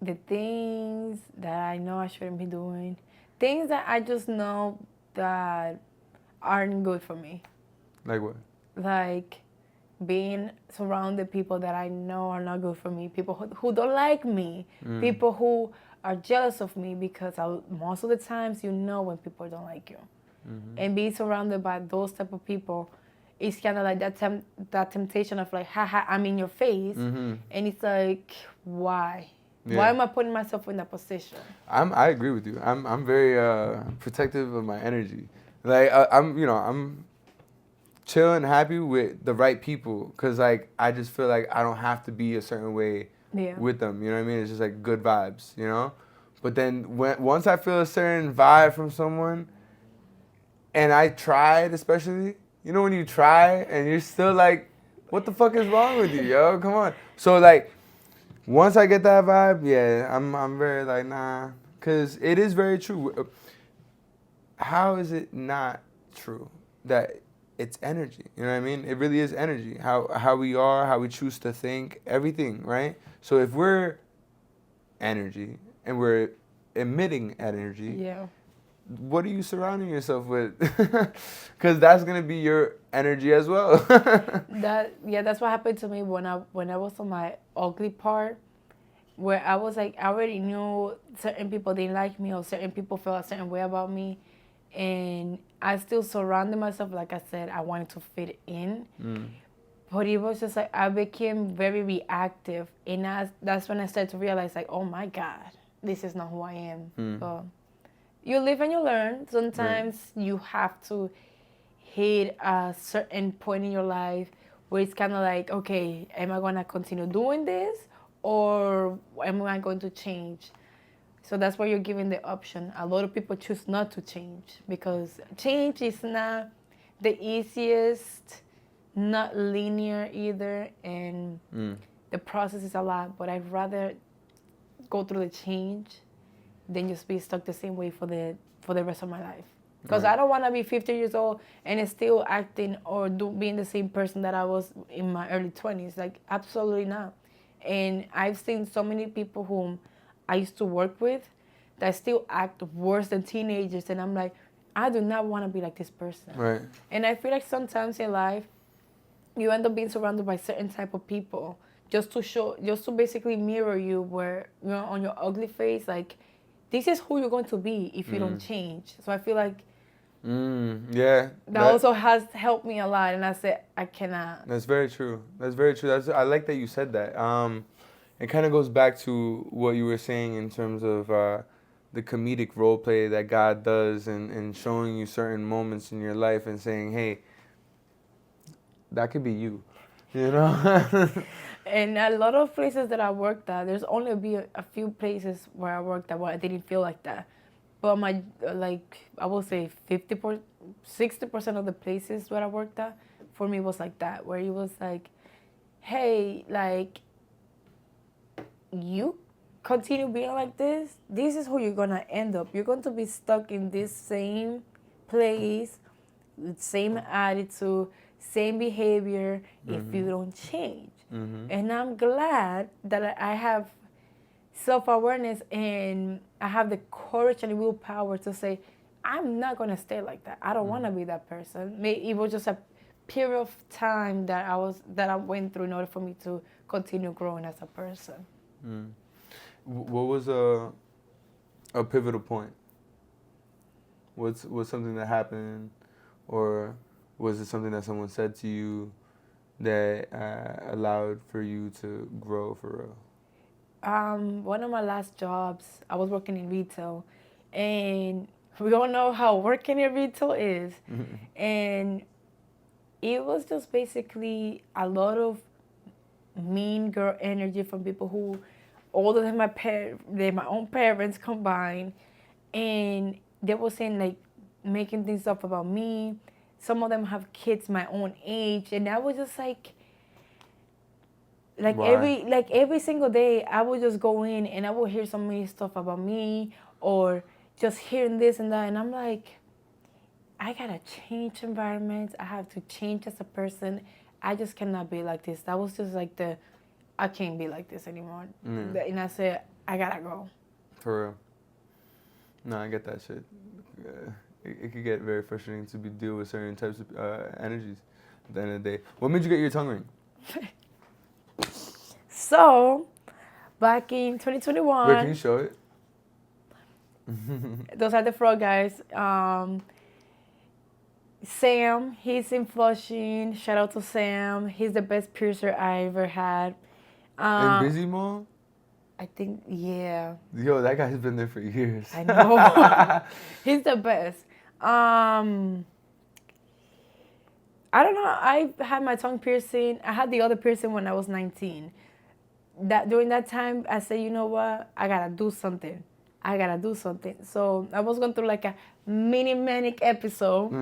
The things that I know I shouldn't be doing. Things that I just know that aren't good for me. Like what? Like being surrounded people that I know are not good for me. People who don't like me. People who are jealous of me, because most of the times you know when people don't like you. And being surrounded by those type of people, it's kind of like that temptation of like, haha, I'm in your face. And it's like, why? Yeah. Why am I putting myself in that position? I agree with you. I'm very protective of my energy. Like I'm chill and happy with the right people, because like I just feel like I don't have to be a certain way with them. You know what I mean? It's just like good vibes, you know. But then once I feel a certain vibe from someone, and I tried, especially, you know, when you try and you're still like, what the fuck is wrong with you, yo? Come on. So like, once I get that vibe, yeah, I'm very like, nah. Because it is very true. How is it not true that it's energy? You know what I mean? It really is energy. How we are, how we choose to think, everything, right? So if we're energy and we're emitting energy, Yeah. what are you surrounding yourself with? Because that's gonna be your energy as well. That's what happened to me when I was on my ugly part, where I was like, I already knew certain people didn't like me or certain people felt a certain way about me, and I still surrounded myself. Like I said, I wanted to fit in, but it was just like I became very reactive, and that's when I started to realize like, oh my God, this is not who I am. But you live and you learn. Sometimes you have to hit a certain point in your life where it's kind of like, okay, am I going to continue doing this or am I going to change? So that's why you're given the option. A lot of people choose not to change because change is not the easiest, not linear either, and the process is a lot. But I'd rather go through the change than just be stuck the same way for the rest of my life. Because I don't want to be 50 years old and still acting or being the same person that I was in my early 20s. Like, absolutely not. And I've seen so many people whom I used to work with that still act worse than teenagers. And I'm like, I do not want to be like this person. Right. And I feel like sometimes in life, you end up being surrounded by certain type of people just to basically mirror you where, you know, on your ugly face, like, this is who you're going to be if you don't change. So I feel like yeah. that also has helped me a lot. And I said, I cannot. That's very true. That's very true. I like that you said that. It kind of goes back to what you were saying in terms of the comedic role play that God does and showing you certain moments in your life and saying, hey, that could be you. You know? And a lot of places that I worked at, there's only a few places where I worked at where I didn't feel like that. But my, like, I will say 60% of the places where I worked at, for me was like that, where it was like, hey, like, you continue being like this is who you're going to end up. You're going to be stuck in this same place, same attitude, same behavior if you don't change. And I'm glad that I have self-awareness and I have the courage and willpower to say, I'm not going to stay like that. I don't want to be that person. Maybe it was just a period of time that I went through in order for me to continue growing as a person. What was a pivotal point? What's something that happened, or was it something that someone said to you that allowed for you to grow for real? One of my last jobs, I was working in retail, and we all know how working in retail is. And it was just basically a lot of mean girl energy from people who older than my own parents combined, and they were saying, like, making things up about me. Some of them have kids my own age, and I was just like every single day I would just go in and I would hear so many stuff about me or just hearing this and that, and I'm like, I gotta change environments. I have to change as a person. I just cannot be like this. That was just like I can't be like this anymore. And I said, I gotta go. For real. No, I get that shit. It could get very frustrating to deal with certain types of energies at the end of the day. What made you get your tongue ring? So, back in 2021. Wait, can you show it? Those are the frog guys. Sam, he's in Flushing. Shout out to Sam. He's the best piercer I ever had. In Busy Mall? I think, yeah. Yo, that guy's been there for years. I know. He's the best. I don't know. I had my tongue piercing. I had the other piercing when I was 19. During that time, I said, you know what? I gotta do something. So I was going through like a mini manic episode.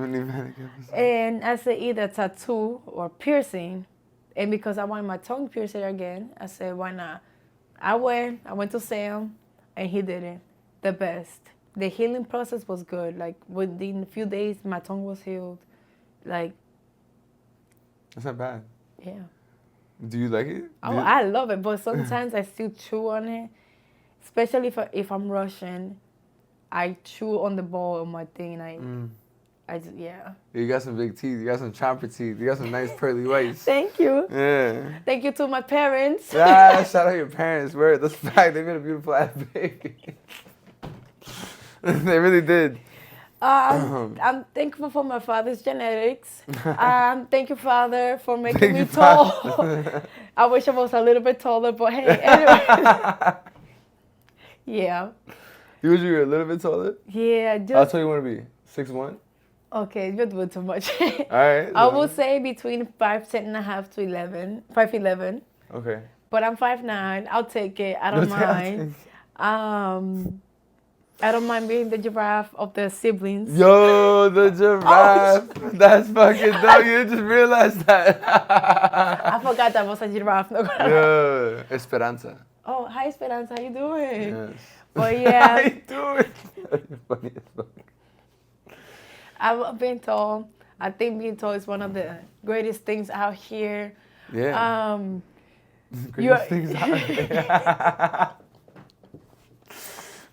And I said either tattoo or piercing. And because I wanted my tongue pierced again, I said, why not? I went to Sam, and he didn't. The best. The healing process was good. Like, within a few days, my tongue was healed. Like, that's not bad. yeah. Do you like it? I love it, but sometimes I still chew on it. Especially if I'm rushing, I chew on the ball of my thing, and I just, yeah. You got some big teeth. You got some chomper teeth. You got some nice pearly whites. Thank you. Yeah. Thank you to my parents. Yeah, shout out your parents. Word, that's a fact. They made a beautiful ass baby. They really did. I'm thankful for my father's genetics. Thank you, Father, for making me tall. I wish I was a little bit taller, but hey, anyway. Yeah. You wish you were a little bit taller? Yeah, just. I'll tell you what to be. 6'1"? Okay, you're doing too much. All right. I would say between 5'10.5" to 5'11". Okay. But I'm 5'9". I'll take it. I don't mind. I don't mind being the giraffe of the siblings. Yo, the giraffe. Oh, that's fucking dope. You just realized that. I forgot that was a giraffe. Yeah, Esperanza. Oh, hi Esperanza. How you doing? Yes. But yeah. How you doing? You're funny as fuck. I've been tall. I think being tall is one of the greatest things out here. Yeah. Greatest things out here.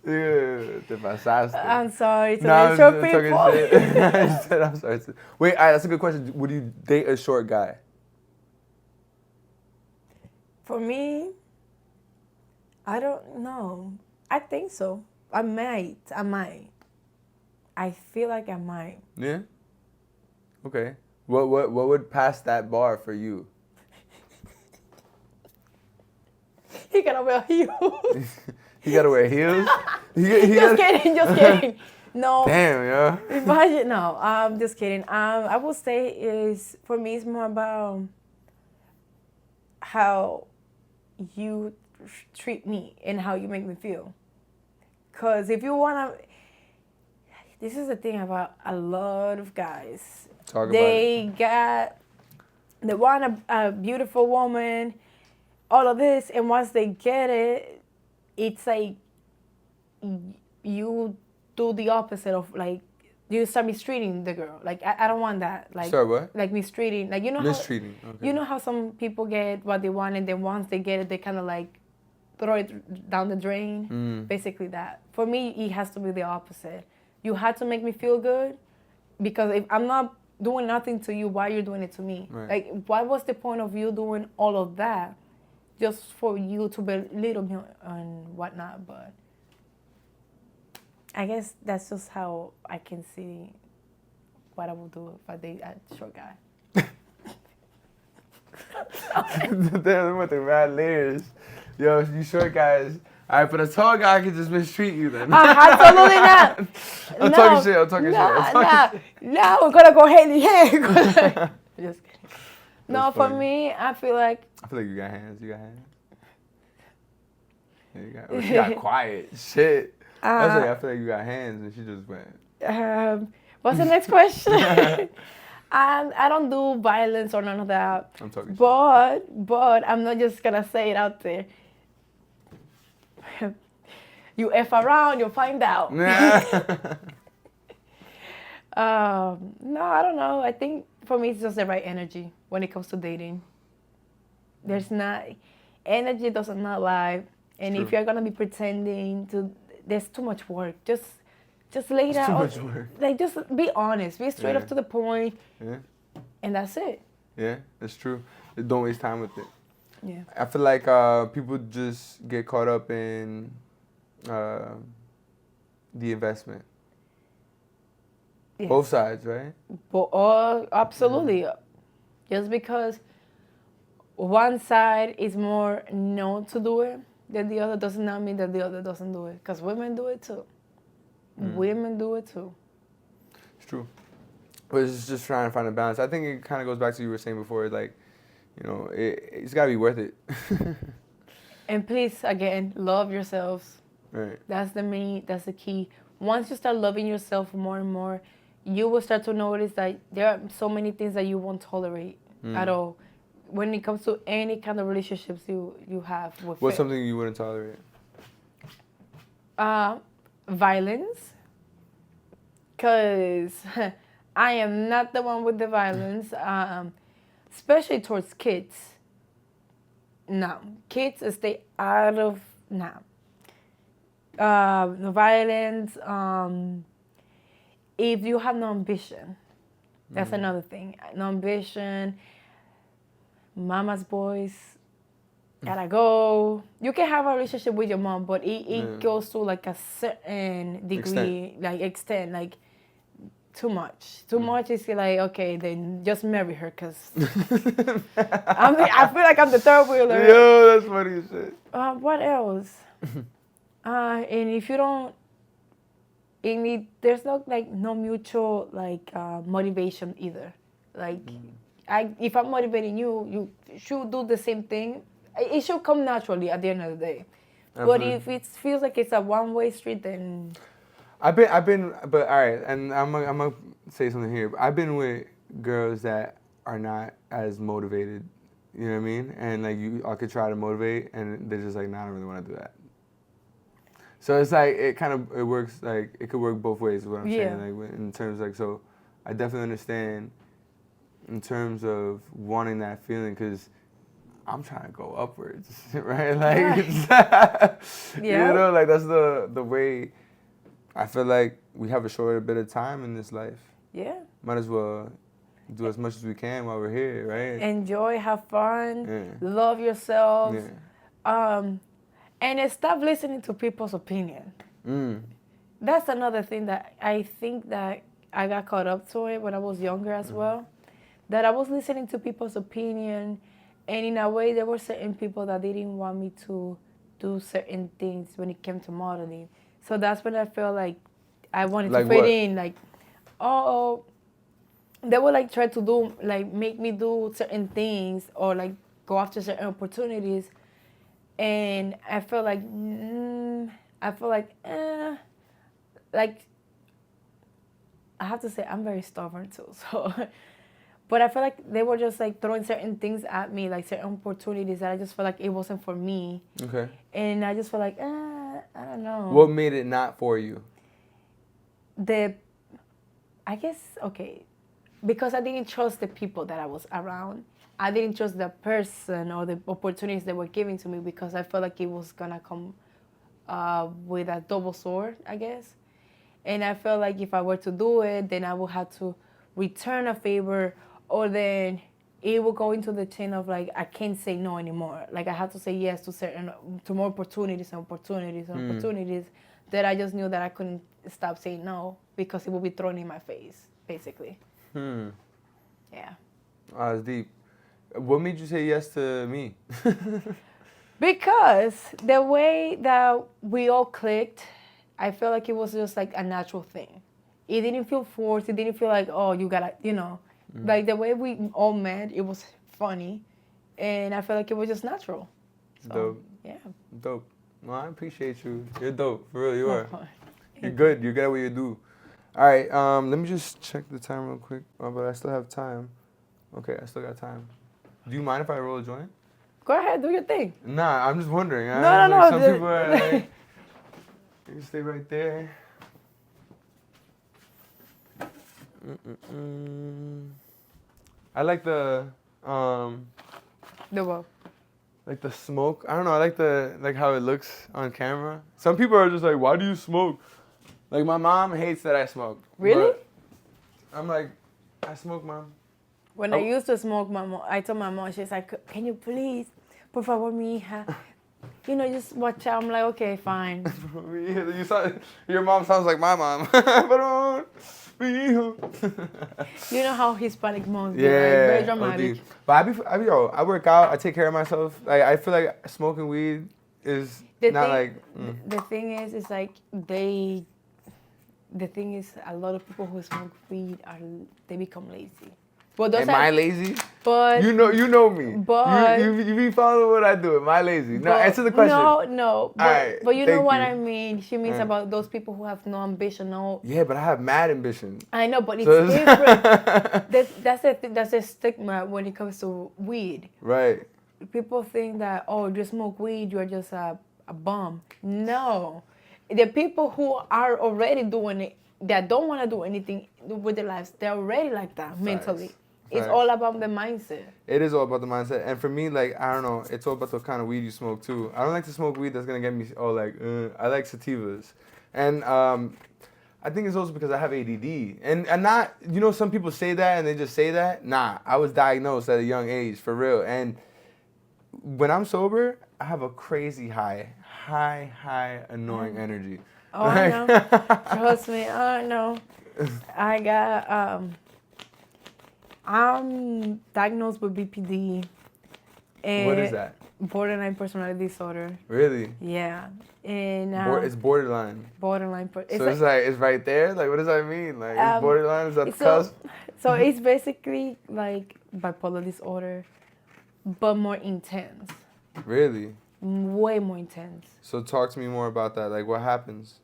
Yeah, te pasaste. I'm sorry to the short people. I'm sorry. Wait, all right, that's a good question. Would you date a short guy? For me, I don't know. I think so. I might. I feel like I might. Yeah? Okay. What would pass that bar for you? He gotta wear heels. He gotta wear heels? Just kidding. No. Damn, yo. Imagine, no, I'm just kidding. I would say for me, it's more about how you treat me and how you make me feel. Because if you want to, this is the thing about a lot of guys. They want a beautiful woman, all of this, and once they get it, it's like you do the opposite of, like, you start mistreating the girl. Like, I don't want that. Like, sorry, what? Like mistreating. Like, you know mistreating. Okay. You know how some people get what they want, and then once they get it, they kind of like throw it down the drain. Basically that. For me, it has to be the opposite. You had to make me feel good, because if I'm not doing nothing to you, why are you doing it to me? Right. Like, what was the point of you doing all of that just for you to belittle me and whatnot? But I guess that's just how I can see what I would do if I date a short guy. Damn, with the mad layers. Yo, you short guys. All right, but a tall guy can just mistreat you then. Absolutely not. I'm talking shit. No, we're going to go hand in hand. Just kidding. No, for me, I feel like you got hands. Yeah, she got quiet. Shit. I feel like you got hands, and she just went. What's the next question? I don't do violence or none of that. I'm talking shit. But I'm not just going to say it out there. You F around, you'll find out. No, I don't know. I think for me, it's just the right energy when it comes to dating. Energy does not lie. And if you're going to be pretending there's too much work. Just lay it out. Too much work. Like, just be honest. Be straight up to the point. Yeah. And that's it. Yeah, that's true. Don't waste time with it. Yeah. I feel like people just get caught up in the investment. Yes. Both sides, right? Absolutely. Just because one side is more known to do it than the other does not mean that the other doesn't do it. Because women do it too. Women do it too. It's true. But it's just trying to find a balance. I think it kind of goes back to what you were saying before, like, you know, it's got to be worth it. And please, again, love yourselves. Right. That's the key. Once you start loving yourself more and more, you will start to notice that there are so many things that you won't tolerate at all. when it comes to any kind of relationships you have with What's something you wouldn't tolerate? Violence. Because I am not the one with the violence, especially towards kids. No. Kids stay out of, no. No violence. If you have no ambition, that's another thing. No ambition. Mama's boys gotta go. You can have a relationship with your mom, but it goes to like a certain degree, extent, like too much. Too much is like, okay, then just marry her, because I feel like I'm the third wheeler. Yo, that's funny as shit. What else? And if you don't, there's no mutual motivation either. Like, if I'm motivating you, you should do the same thing. It should come naturally at the end of the day. But if it feels like it's a one-way street, then I've been, but all right, and I'm gonna say something here. I've been with girls that are not as motivated. You know what I mean? And I could try to motivate, and they're just like, nah, I don't really want to do that. So it's like it works, like it could work both ways. Is what I'm saying, like in terms so I definitely understand in terms of wanting that feeling, because I'm trying to go upwards, right? Like, you know, like that's the way. I feel like we have a short bit of time in this life. Yeah. Might as well do as much as we can while we're here, right? Enjoy, have fun, love yourself, and stop listening to people's opinion. That's another thing that I think that I got caught up to it when I was younger as well. That I was listening to people's opinion, and in a way there were certain people that didn't want me to do certain things when it came to modeling. So that's when I felt like I wanted to fit in. Like, they would try to do, make me do certain things or go after certain opportunities. And I felt like, I have to say I'm very stubborn too. So, but I feel like they were just throwing certain things at me, certain opportunities that I just felt like it wasn't for me. Okay. And I just felt like, I don't know. What made it not for you? I guess, because I didn't trust the people that I was around. I didn't trust the person or the opportunities they were giving to me, because I felt like it was going to come with a double sword, I guess. And I felt like if I were to do it, then I would have to return a favor, or then it will go into the chain of I can't say no anymore. I have to say yes to more opportunities that I just knew that I couldn't stop saying no, because it would be thrown in my face, basically. Yeah. That's deep. What made you say yes to me? Because the way that we all clicked, I felt like it was just a natural thing. It didn't feel forced. It didn't feel like, oh, you gotta, the way we all met, it was funny. And I felt like it was just natural. So, dope. Yeah. Dope. Well, I appreciate you. You're dope. For real, you are. You're good. You're good at what you do. All right. Let me just check the time real quick. Oh, but I still have time. Okay, I still got time. Do you mind if I roll a joint? Go ahead. Do your thing. Nah, I'm just wondering. No. Some people are you can stay right there. I like the what? Like the smoke. I don't know. I like how it looks on camera. Some people are just like, why do you smoke? Like my mom hates that I smoke. Really? I'm like, I smoke, Mom. When I used to smoke, I told my mom, she's like, can you please, por favor, mi hija, just watch out. I'm like, okay, fine. You saw, your mom sounds like my mom. You know how Hispanic moms be, very dramatic. But I work out. I take care of myself. I feel like smoking weed is The thing is, it's the thing is, a lot of people who smoke weed they become lazy. Am I lazy? But you know me. But you be following what I do. Am I lazy? No, answer the question. No. But you know what I mean. She means about those people who have no ambition, no. Yeah, but I have mad ambition. I know, but it's different. That's a stigma when it comes to weed. Right. People think that you smoke weed, you're just a bum. No, the people who are already doing it, that don't want to do anything with their lives, they're already like that mentally. It's all about the mindset. It is all about the mindset. And for me, like, I don't know, it's all about the kind of weed you smoke, too. I don't like to smoke weed that's going to get me all like, I like sativas. And I think it's also because I have ADD. And not, some people say that and they just say that. Nah, I was diagnosed at a young age, for real. And when I'm sober, I have a crazy high, annoying energy. Oh, I know. Trust me, I know. I got, I'm diagnosed with BPD. And what is that? Borderline personality disorder. Really? Yeah. And it's borderline. Borderline. So it's like, it's right there? Like, what does that mean? Like, it's borderline? Is that the cusp? So it's basically like bipolar disorder, but more intense. Really? Way more intense. So talk to me more about that. Like, what happens?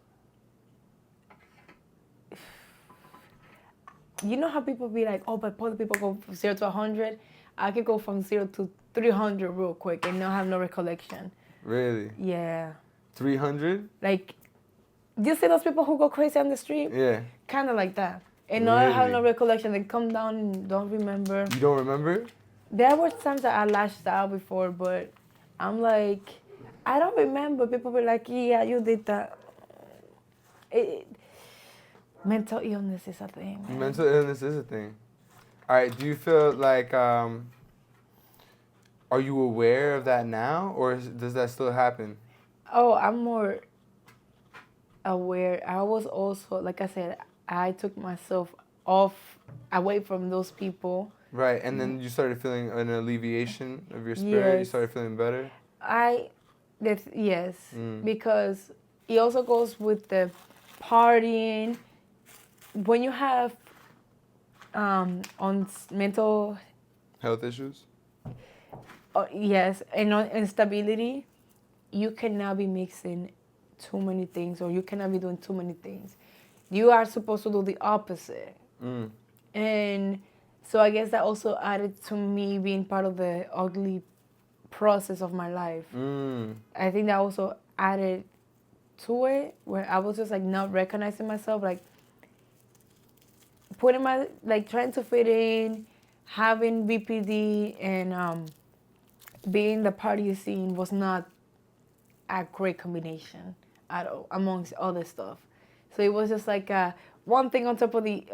You know how people be like, bipolar people go from 0 to 100? I could go from 0 to 300 real quick and not have no recollection. Really? Yeah. 300? Like, do you see those people who go crazy on the street? Yeah. Kind of like that. And not have no recollection. They come down and don't remember. You don't remember? There were times that I lashed out before, but I'm like, I don't remember. People were like, yeah, you did that. Mental illness is a thing. Man. Mental illness is a thing. All right, do you feel like, are you aware of that now, or does that still happen? Oh, I'm more aware. I was also, like I said, I took myself away from those people. Right, and then you started feeling an alleviation of your spirit? Yes. You started feeling better? Yes, because it also goes with the partying. When you have on mental health issues, yes, and on instability, you cannot be mixing too many things, or you cannot be doing too many things. You are supposed to do the opposite. And so I guess that also added to me being part of the ugly process of my life. I think that also added to it, where I was just like not recognizing myself, like putting trying to fit in, having BPD, and being the party scene was not a great combination at all, amongst other stuff. So it was just like one thing on top of the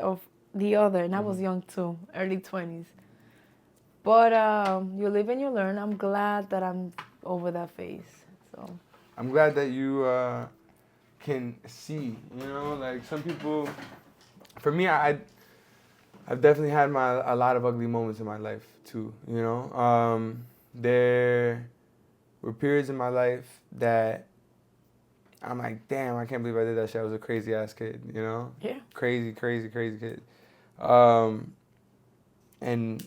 other, and I was young too, early 20s. But you live and you learn. I'm glad that I'm over that phase. So I'm glad that you can see. Like some people. For me, I've definitely had a lot of ugly moments in my life too. There were periods in my life that I'm like, damn, I can't believe I did that shit. I was a crazy ass kid. Yeah. Crazy kid. And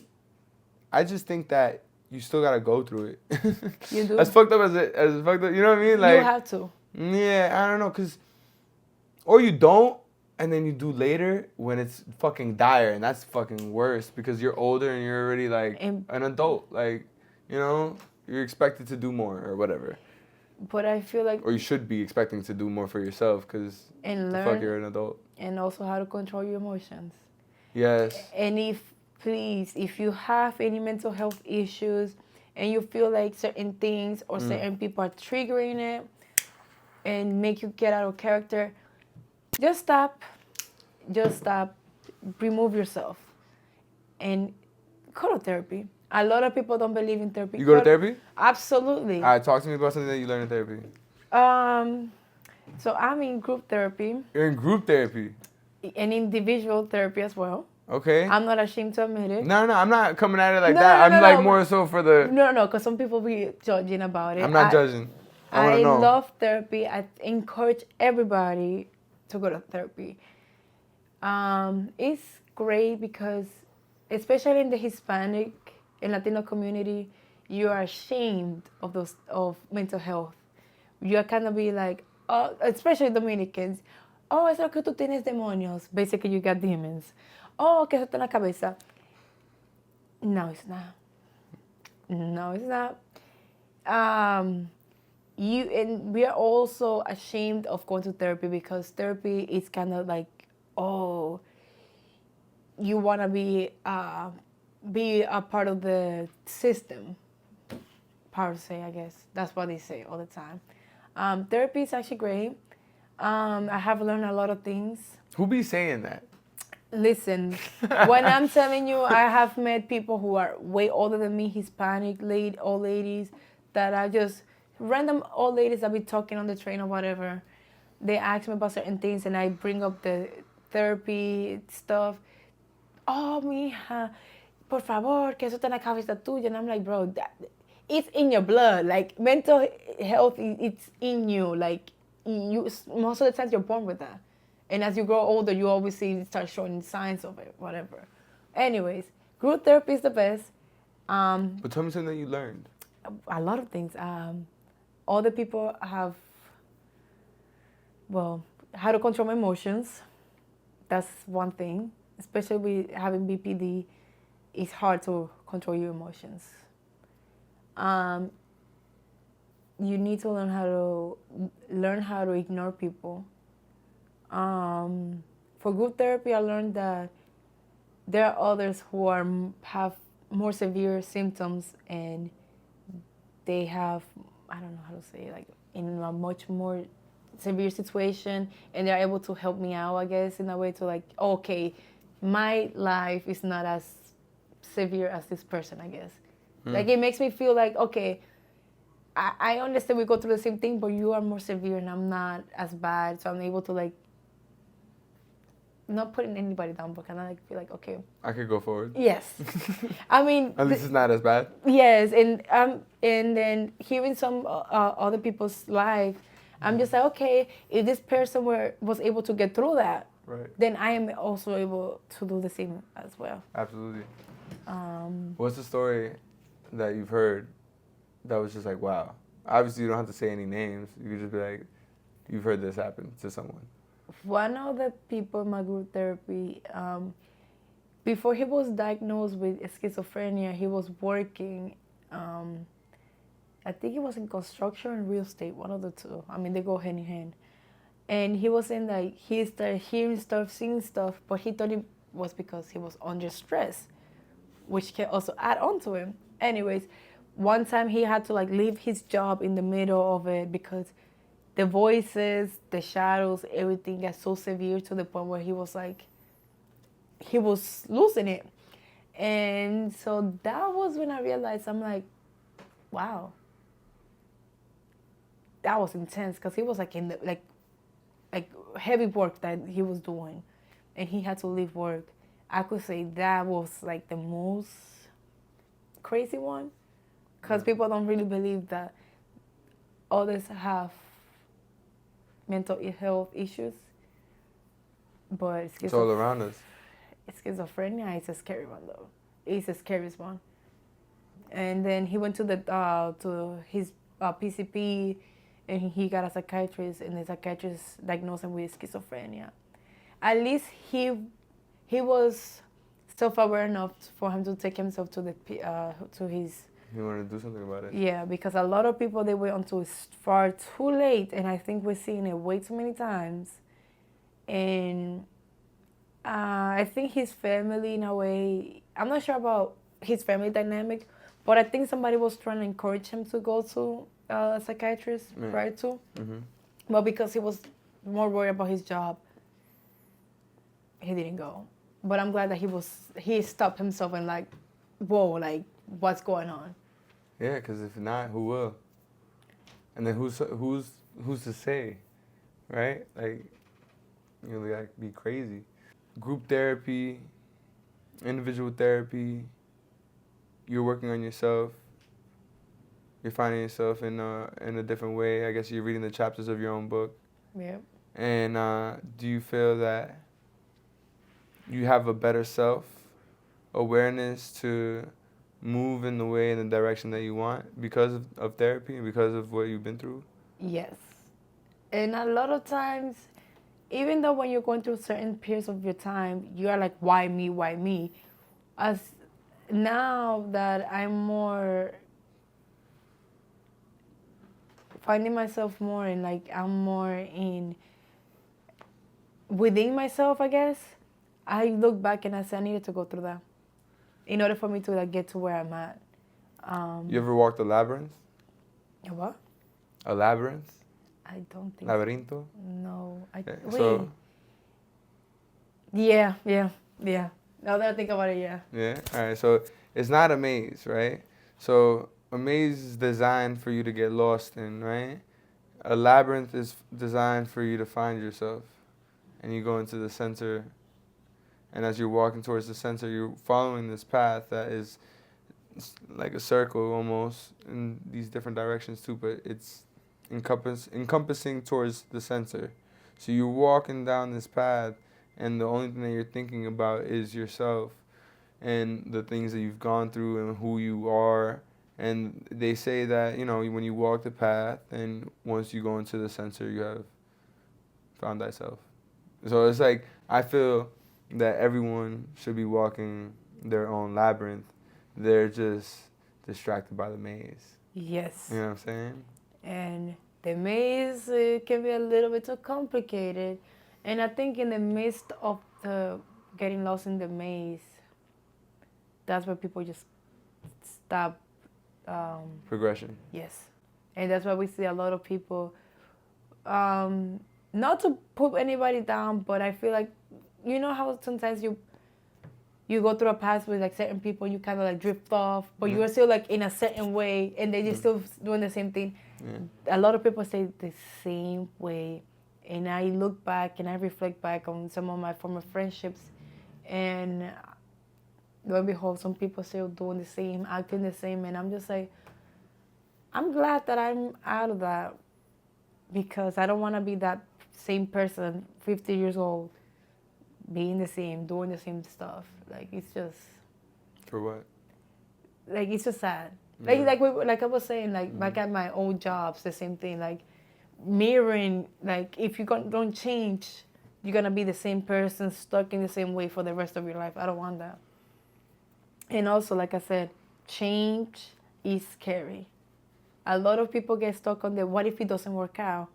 I just think that you still gotta go through it. You do. As fucked up as fucked up, you know what I mean? Like, you have to. Yeah, I don't know, or you don't, and then you do later when it's fucking dire, and that's fucking worse because you're older and you're already like an adult. Like, you're expected to do more or whatever. But I feel like... Or you should be expecting to do more for yourself because you're an adult. And also how to control your emotions. Yes. And if you have any mental health issues and you feel like certain things or certain people are triggering it and make you get out of character, just stop. Remove yourself. And go to therapy. A lot of people don't believe in therapy. You go to therapy? Absolutely. All right, talk to me about something that you learned in therapy. So I'm in group therapy. You're in group therapy? And individual therapy as well. Okay. I'm not ashamed to admit it. No, I'm not coming at it like that. I'm more so for the... No, because some people be judging about it. I'm not judging. I love therapy. I encourage everybody to go to therapy. It's great because, especially in the Hispanic in Latino community, you are ashamed of mental health. You are kind of be like, especially Dominicans, oh, es lo que tú tienes demonios. Basically, you got demons. Oh, que eso está en la cabeza. No, it's not. No, it's not. We are also ashamed of going to therapy because therapy is kind of like, oh, you want to be a part of the system, per se, I guess. That's what they say all the time. Therapy is actually great. I have learned a lot of things. Who be saying that? Listen, when I'm telling you, I have met people who are way older than me, Hispanic old ladies, that are just random old ladies that be talking on the train or whatever. They ask me about certain things, and I bring up the therapy stuff. Oh, mija, por favor, que eso está en la cabeza tuya. And I'm like, bro, it's in your blood. Like, mental health, it's in you. Like, most of the times you're born with that. And as you grow older, you obviously start showing signs of it, whatever. Anyways, group therapy is the best. But tell me something that you learned. A lot of things. All the people have, how to control my emotions. That's one thing. Especially with having BPD, it's hard to control your emotions. You need to learn how to ignore people. For group therapy, I learned that there are others who have more severe symptoms and they have, I don't know how to say it, like in a much more severe situation, and they're able to help me out, I guess, in a way to like, okay, my life is not as severe as this person, I guess. Like, it makes me feel like, okay, I understand we go through the same thing, but you are more severe and I'm not as bad, so I'm able to like, not putting anybody down, but kind of like feel like, okay, I could go forward. Yes. I mean, at least it's not as bad. Yes, and then hearing some other people's life, I'm just like, okay, if this person was able to get through that, right, then I am also able to do the same as well. Absolutely. What's the story that you've heard that was just like, wow? Obviously, you don't have to say any names. You could just be like, you've heard this happen to someone. One of the people in my group therapy, before he was diagnosed with schizophrenia, he was working, I think he was in construction and real estate, one of the two. I mean, they go hand in hand. And he was saying that he started hearing stuff, seeing stuff, but he thought it was because he was under stress, which can also add on to him. Anyways, one time he had to like leave his job in the middle of it because the voices, the shadows, everything got so severe to the point where he was losing it. And so that was when I realized, I'm like, wow, that was intense, because he was like in the like heavy work that he was doing, and he had to leave work. I could say that was like the most crazy one, because people don't really believe that others have mental health issues, but it's all around us. Schizophrenia is a scary one, though. It's the scariest one. And then he went to his PCP, and he got a psychiatrist, and the psychiatrist diagnosed him with schizophrenia. At least he was self-aware enough for him to take himself to his. He wanted to do something about it. Yeah, because a lot of people, they wait until it's far too late, and I think we're seeing it way too many times. And I think his family, in a way, I'm not sure about his family dynamic, but I think somebody was trying to encourage him to go to a psychiatrist prior to. Mm-hmm. But because he was more worried about his job, he didn't go. But I'm glad that he stopped himself and like, whoa, like, what's going on? Yeah, because if not, who will? And then who's to say, right? Like, you like be crazy. Group therapy, individual therapy. You're working on yourself. You're finding yourself in a different way. I guess you're reading the chapters of your own book. Yeah. And do you feel that you have a better self-awareness to move in the way, in the direction that you want because of therapy and because of what you've been through? Yes. And a lot of times, even though when you're going through certain periods of your time, you are like, why me, why me? As now that I'm more finding myself more and like I'm more in within myself, I guess, I look back and I say I needed to go through that in order for me to like get to where I'm at. You ever walked a labyrinth? A what? A labyrinth? I don't think Laberinto? so. No. Wait. So, Yeah. Now that I think about it, yeah. yeah. All right. So it's not a maze, right? So a maze is designed for you to get lost in, right? A labyrinth is designed for you to find yourself, and you go into the center. And as you're walking towards the center, you're following this path that is like a circle almost in these different directions too, but it's encompassing towards the center. So you're walking down this path, and the only thing that you're thinking about is yourself and the things that you've gone through and who you are. And they say that, when you walk the path and once you go into the center, you have found thyself. So it's like, I feel that everyone should be walking their own labyrinth. They're just distracted by the maze. Yes. You know what I'm saying? And the maze can be a little bit too complicated. And I think in the midst of the getting lost in the maze, that's where people just stop. Progression. Yes. And that's why we see a lot of people, not to put anybody down, but I feel like, you know how sometimes you go through a path with like certain people and you kind of like drift off, but you are still like in a certain way and they're still doing the same thing. Yeah. A lot of people say the same way. And I look back and I reflect back on some of my former friendships, and lo and behold, some people still doing the same, acting the same, and I'm just like, I'm glad that I'm out of that, because I don't want to be that same person, 50 years old, being the same, doing the same stuff. Like, it's just... For what? Like, it's just sad. Yeah. Like I was saying, like, back at my old jobs, the same thing, like, mirroring, like, if you don't change, you're going to be the same person, stuck in the same way for the rest of your life. I don't want that. And also, like I said, change is scary. A lot of people get stuck on the, what if it doesn't work out?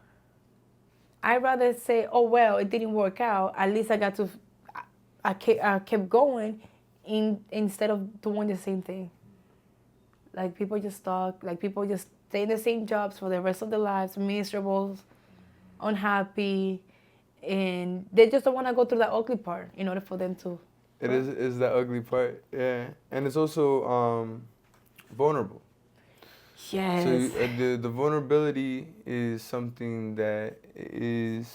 I'd rather say, oh, well, it didn't work out. At least I kept going instead of doing the same thing. Like, people just stuck. Like, people just stay in the same jobs for the rest of their lives, miserable, unhappy, and they just don't want to go through that ugly part in order for them to. It is the ugly part, yeah. And it's also vulnerable. Yes. So the vulnerability is something that is,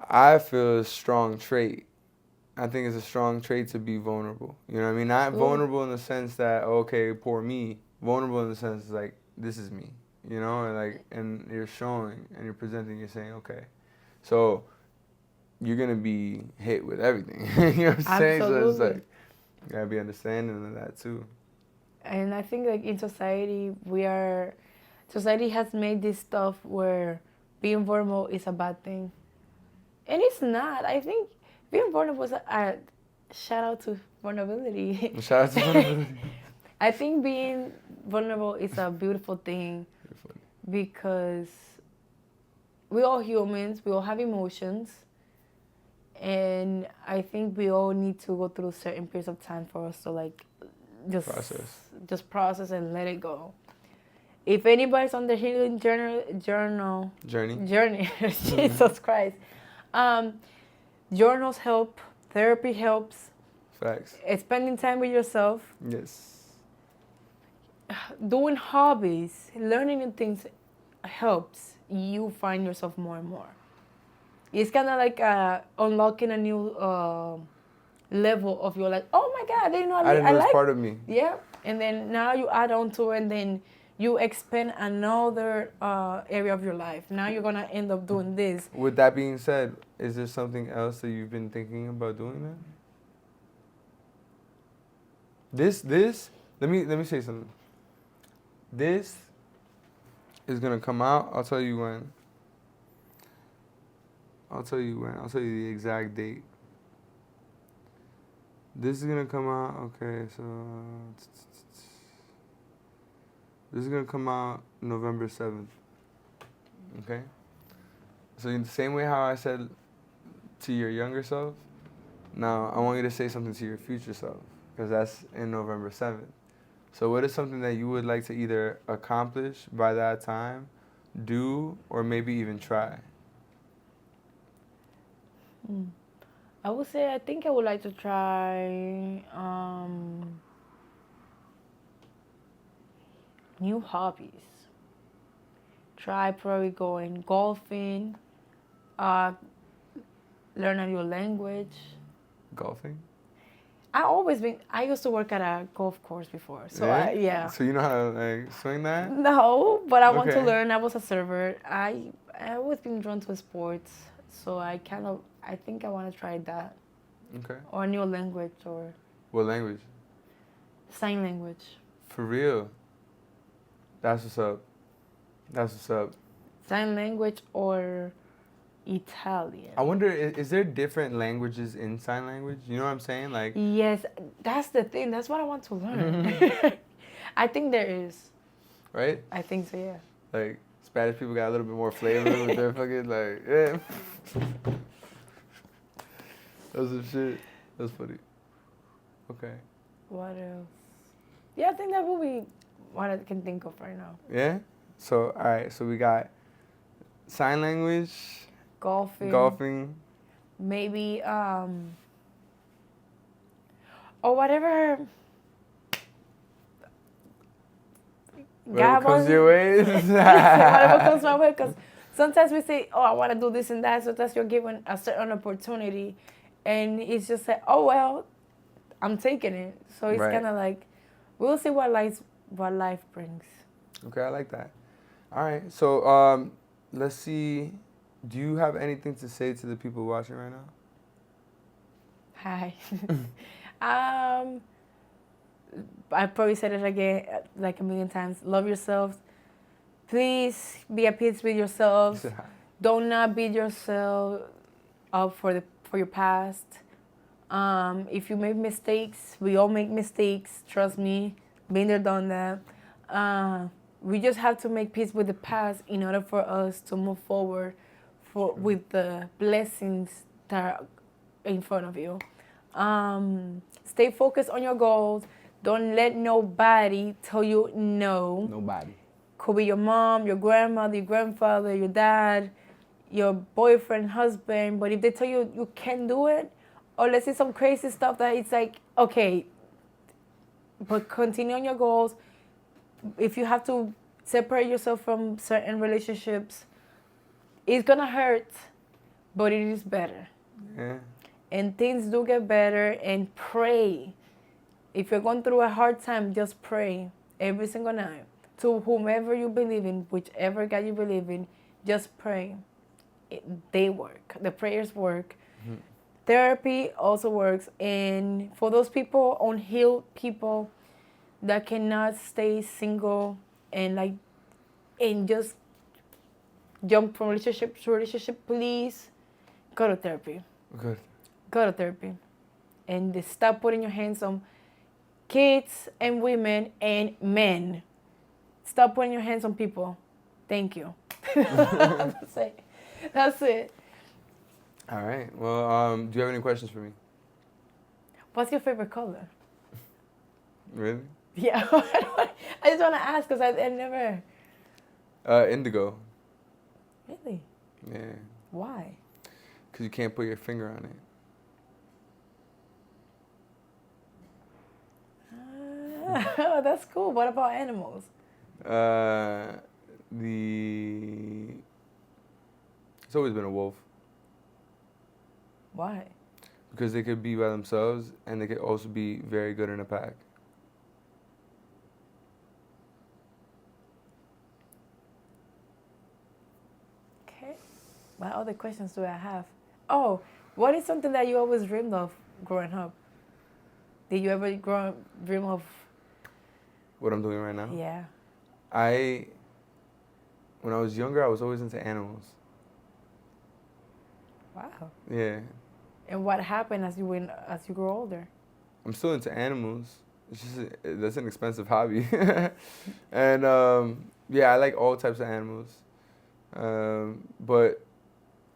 I feel, a strong trait. I think it's a strong trait to be vulnerable. You know what I mean? Not vulnerable in the sense that, okay, poor me. Vulnerable in the sense like, this is me. You know, and you're showing and you're presenting. You're saying, okay, so you're gonna be hit with everything. You know what I'm saying? So it's like, you gotta be understanding of that too. And I think, like, in society, society has made this stuff where being vulnerable is a bad thing. And it's not. I think being vulnerable is a shout out to vulnerability. Shout out to vulnerability. I think being vulnerable is a beautiful thing, because we're all humans, we all have emotions, and I think we all need to go through certain periods of time for us to, like, just process and let it go. If anybody's on the healing journey, Jesus Christ, journals help, therapy helps. Facts. Spending time with yourself. Yes. Doing hobbies, learning new things helps you find yourself more and more. It's kind of like unlocking a new level of your life. Oh my God, I didn't know I didn't know it was part of me. Yeah, and then now you add on to it, and then you expand another area of your life. Now you're gonna end up doing this. With that being said, is there something else that you've been thinking about doing This. Let me say something. This is gonna come out. I'll tell you when. I'll tell you the exact date. This is gonna come out. Okay, so this is gonna come out November 7th. Okay. So in the same way how I said to your younger self, now I want you to say something to your future self, because that's in November 7th. So what is something that you would like to either accomplish by that time, do, or maybe even try? I would say I think I would like to try new hobbies. Try probably going golfing, learn a new language. Golfing? I used to work at a golf course before, so yeah. So you know how to like swing that? No, but I want to Okay. learn. I was a server. I always been drawn to sports, so I think I want to try that. Okay. Or a new language or What language? sign language. For real? That's what's up. That's what's up. Sign language or Italian. I wonder, is there different languages in sign language? You know what I'm saying? Like, Yes, that's the thing. That's what I want to learn. I think there is. right? I think so, yeah. Like, Spanish people got a little bit more flavor with their fucking, like, yeah. That's some shit. That's funny. Okay. What else? Yeah, I think that will be what I can think of right now. Yeah? So, all right. So, we got sign language, Golfing. Maybe, or whatever. Whatever comes your way. Whatever comes my way. Because sometimes we say, oh, I want to do this and that. Sometimes you're given a certain opportunity. And it's just like, oh, well, I'm taking it. So it's Right. kind of like, we'll see what life brings. Okay, I like that. All right. So, let's see. Do you have anything to say to the people watching right now? Hi. I probably said it again like a million times. Love yourselves. Please be at peace with yourselves. Do not beat yourself up for your past. If you make mistakes, we all make mistakes. Trust me, been there, done that. We just have to make peace with the past in order for us to move forward with the blessings that are in front of you. Stay focused on your goals. Don't let nobody tell you no. Nobody. Could be your mom, your grandmother, your grandfather, your dad, your boyfriend, husband. But if they tell you you can't do it, or let's say some crazy stuff that it's like, okay, but continue on your goals. If you have to separate yourself from certain relationships, it's gonna hurt, but it is better. Yeah. And things do get better, and pray. If you're going through a hard time, just pray every single night. To whomever you believe in, whichever God you believe in, just pray. They work. The prayers work. Mm-hmm. Therapy also works. And for those people, unhealed people that cannot stay single and just jump from relationship to relationship, please go to therapy. Good. Go to therapy. And stop putting your hands on kids and women and men. Stop putting your hands on people. Thank you. That's it. All right. Well, do you have any questions for me? What's your favorite color? Really? Yeah. I just want to ask because I never... Indigo. Really? Yeah. Why? Because you can't put your finger on it. Oh, that's cool. What about animals? It's always been a wolf. Why? Because they could be by themselves and they could also be very good in a pack. Okay. What other questions do I have? Oh, what is something that you always dreamed of growing up? Did you ever dream of what I'm doing right now? Yeah. When I was younger, I was always into animals. Wow. Yeah. And what happened as you grew older? I'm still into animals. It's just that's an expensive hobby. And yeah, I like all types of animals. But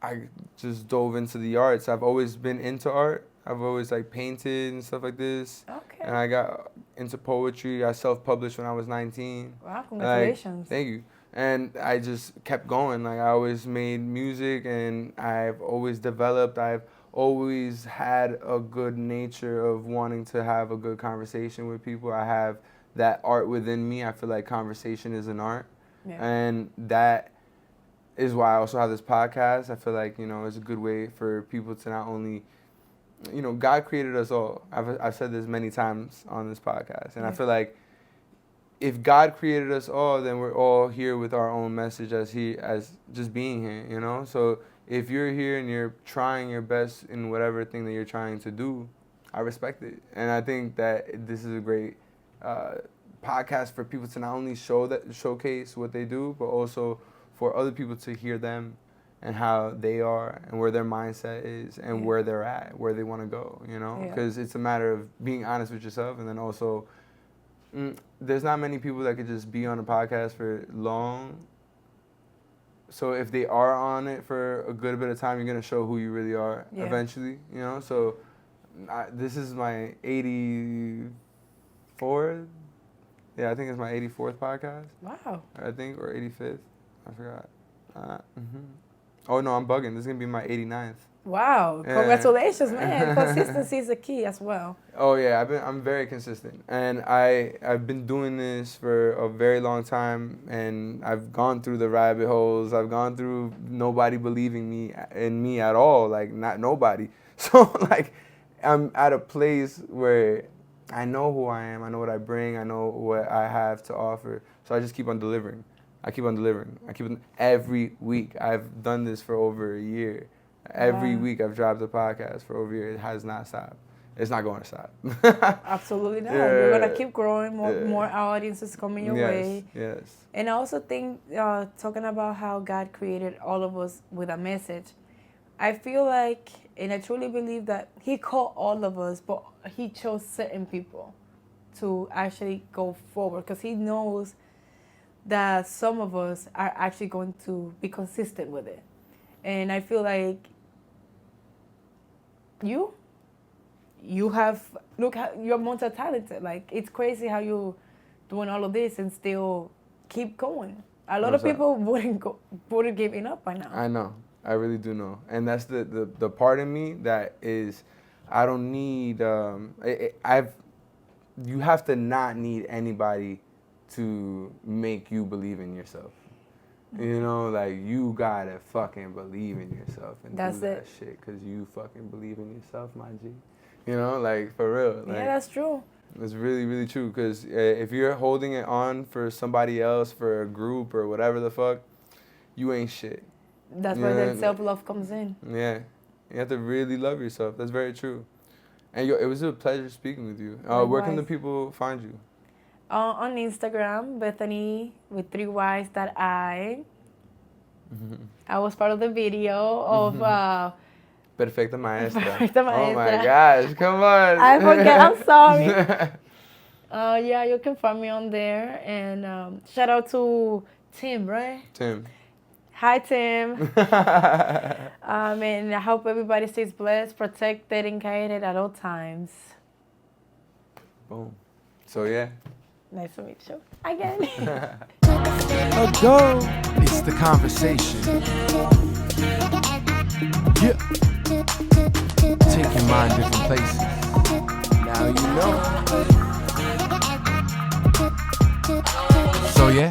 I just dove into the arts. I've always been into art. I've always like painted and stuff like this. Okay. And I got into poetry. I self-published when I was 19. Wow, congratulations. Thank you. And I just kept going. Like I always made music, and I've always developed. I've always had a good nature of wanting to have a good conversation with people. I have that art within me. I feel like conversation is an art. Yeah. And that is why I also have this podcast. I feel like, it's a good way for people to not only, God created us all. I've said this many times on this podcast. And I feel like if God created us all, then we're all here with our own message as just being here, So if you're here and you're trying your best in whatever thing that you're trying to do, I respect it. And I think that this is a great podcast for people to not only showcase what they do, but also for other people to hear them and how they are and where their mindset is and where they're at, where they want to go, Because it's a matter of being honest with yourself, and then also there's not many people that could just be on a podcast for long. So if they are on it for a good bit of time, you're going to show who you really are eventually, So this is my 84th. Yeah, I think it's my 84th podcast. Wow. I think, or 85th. I forgot. Oh, no, I'm bugging. This is going to be my 89th. Wow. Yeah. Congratulations, man. Consistency is the key as well. Oh, yeah. I'm very consistent. And I've been doing this for a very long time, and I've gone through the rabbit holes. I've gone through nobody believing in me at all. Like, not nobody. So, like, I'm at a place where I know who I am. I know what I bring. I know what I have to offer. So I just keep on delivering. Every week. I've done this for over a year. Every week I've dropped a podcast for over a year. It has not stopped. It's not going to stop. Absolutely not. You're going to keep growing. More audiences coming your way. Yes. And I also think, talking about how God created all of us with a message, I feel like, and I truly believe that He called all of us, but He chose certain people to actually go forward, because He knows that some of us are actually going to be consistent with it. And I feel like you're multi-talented. Like, it's crazy how you're doing all of this and still keep going. A lot of people wouldn't give up by now. I know. I really do know. And that's the part of me that is, I don't need, you have to not need anybody to make you believe in yourself. Like, you gotta fucking believe in yourself and do that shit, because you fucking believe in yourself, my G. Like, for real. Like, yeah, that's true. It's really, really true, because if you're holding it on for somebody else, for a group or whatever the fuck, you ain't shit. That's where that self-love comes in. Yeah. You have to really love yourself. That's very true. And it was a pleasure speaking with you. Where can the people find you? On Instagram, Bethany with 3 Ys .I. I was part of the video of Perfecta Maestra. Perfecta Maestra. Oh my gosh, come on. I forget, I'm sorry. Yeah, you can find me on there. And shout out to Tim, right? Tim. Hi, Tim. And I hope everybody stays blessed, protected, and guided at all times. Boom. So, yeah. Nice to meet you again. It's the conversation. Yeah. Take your mind different places. Now you know. So yeah.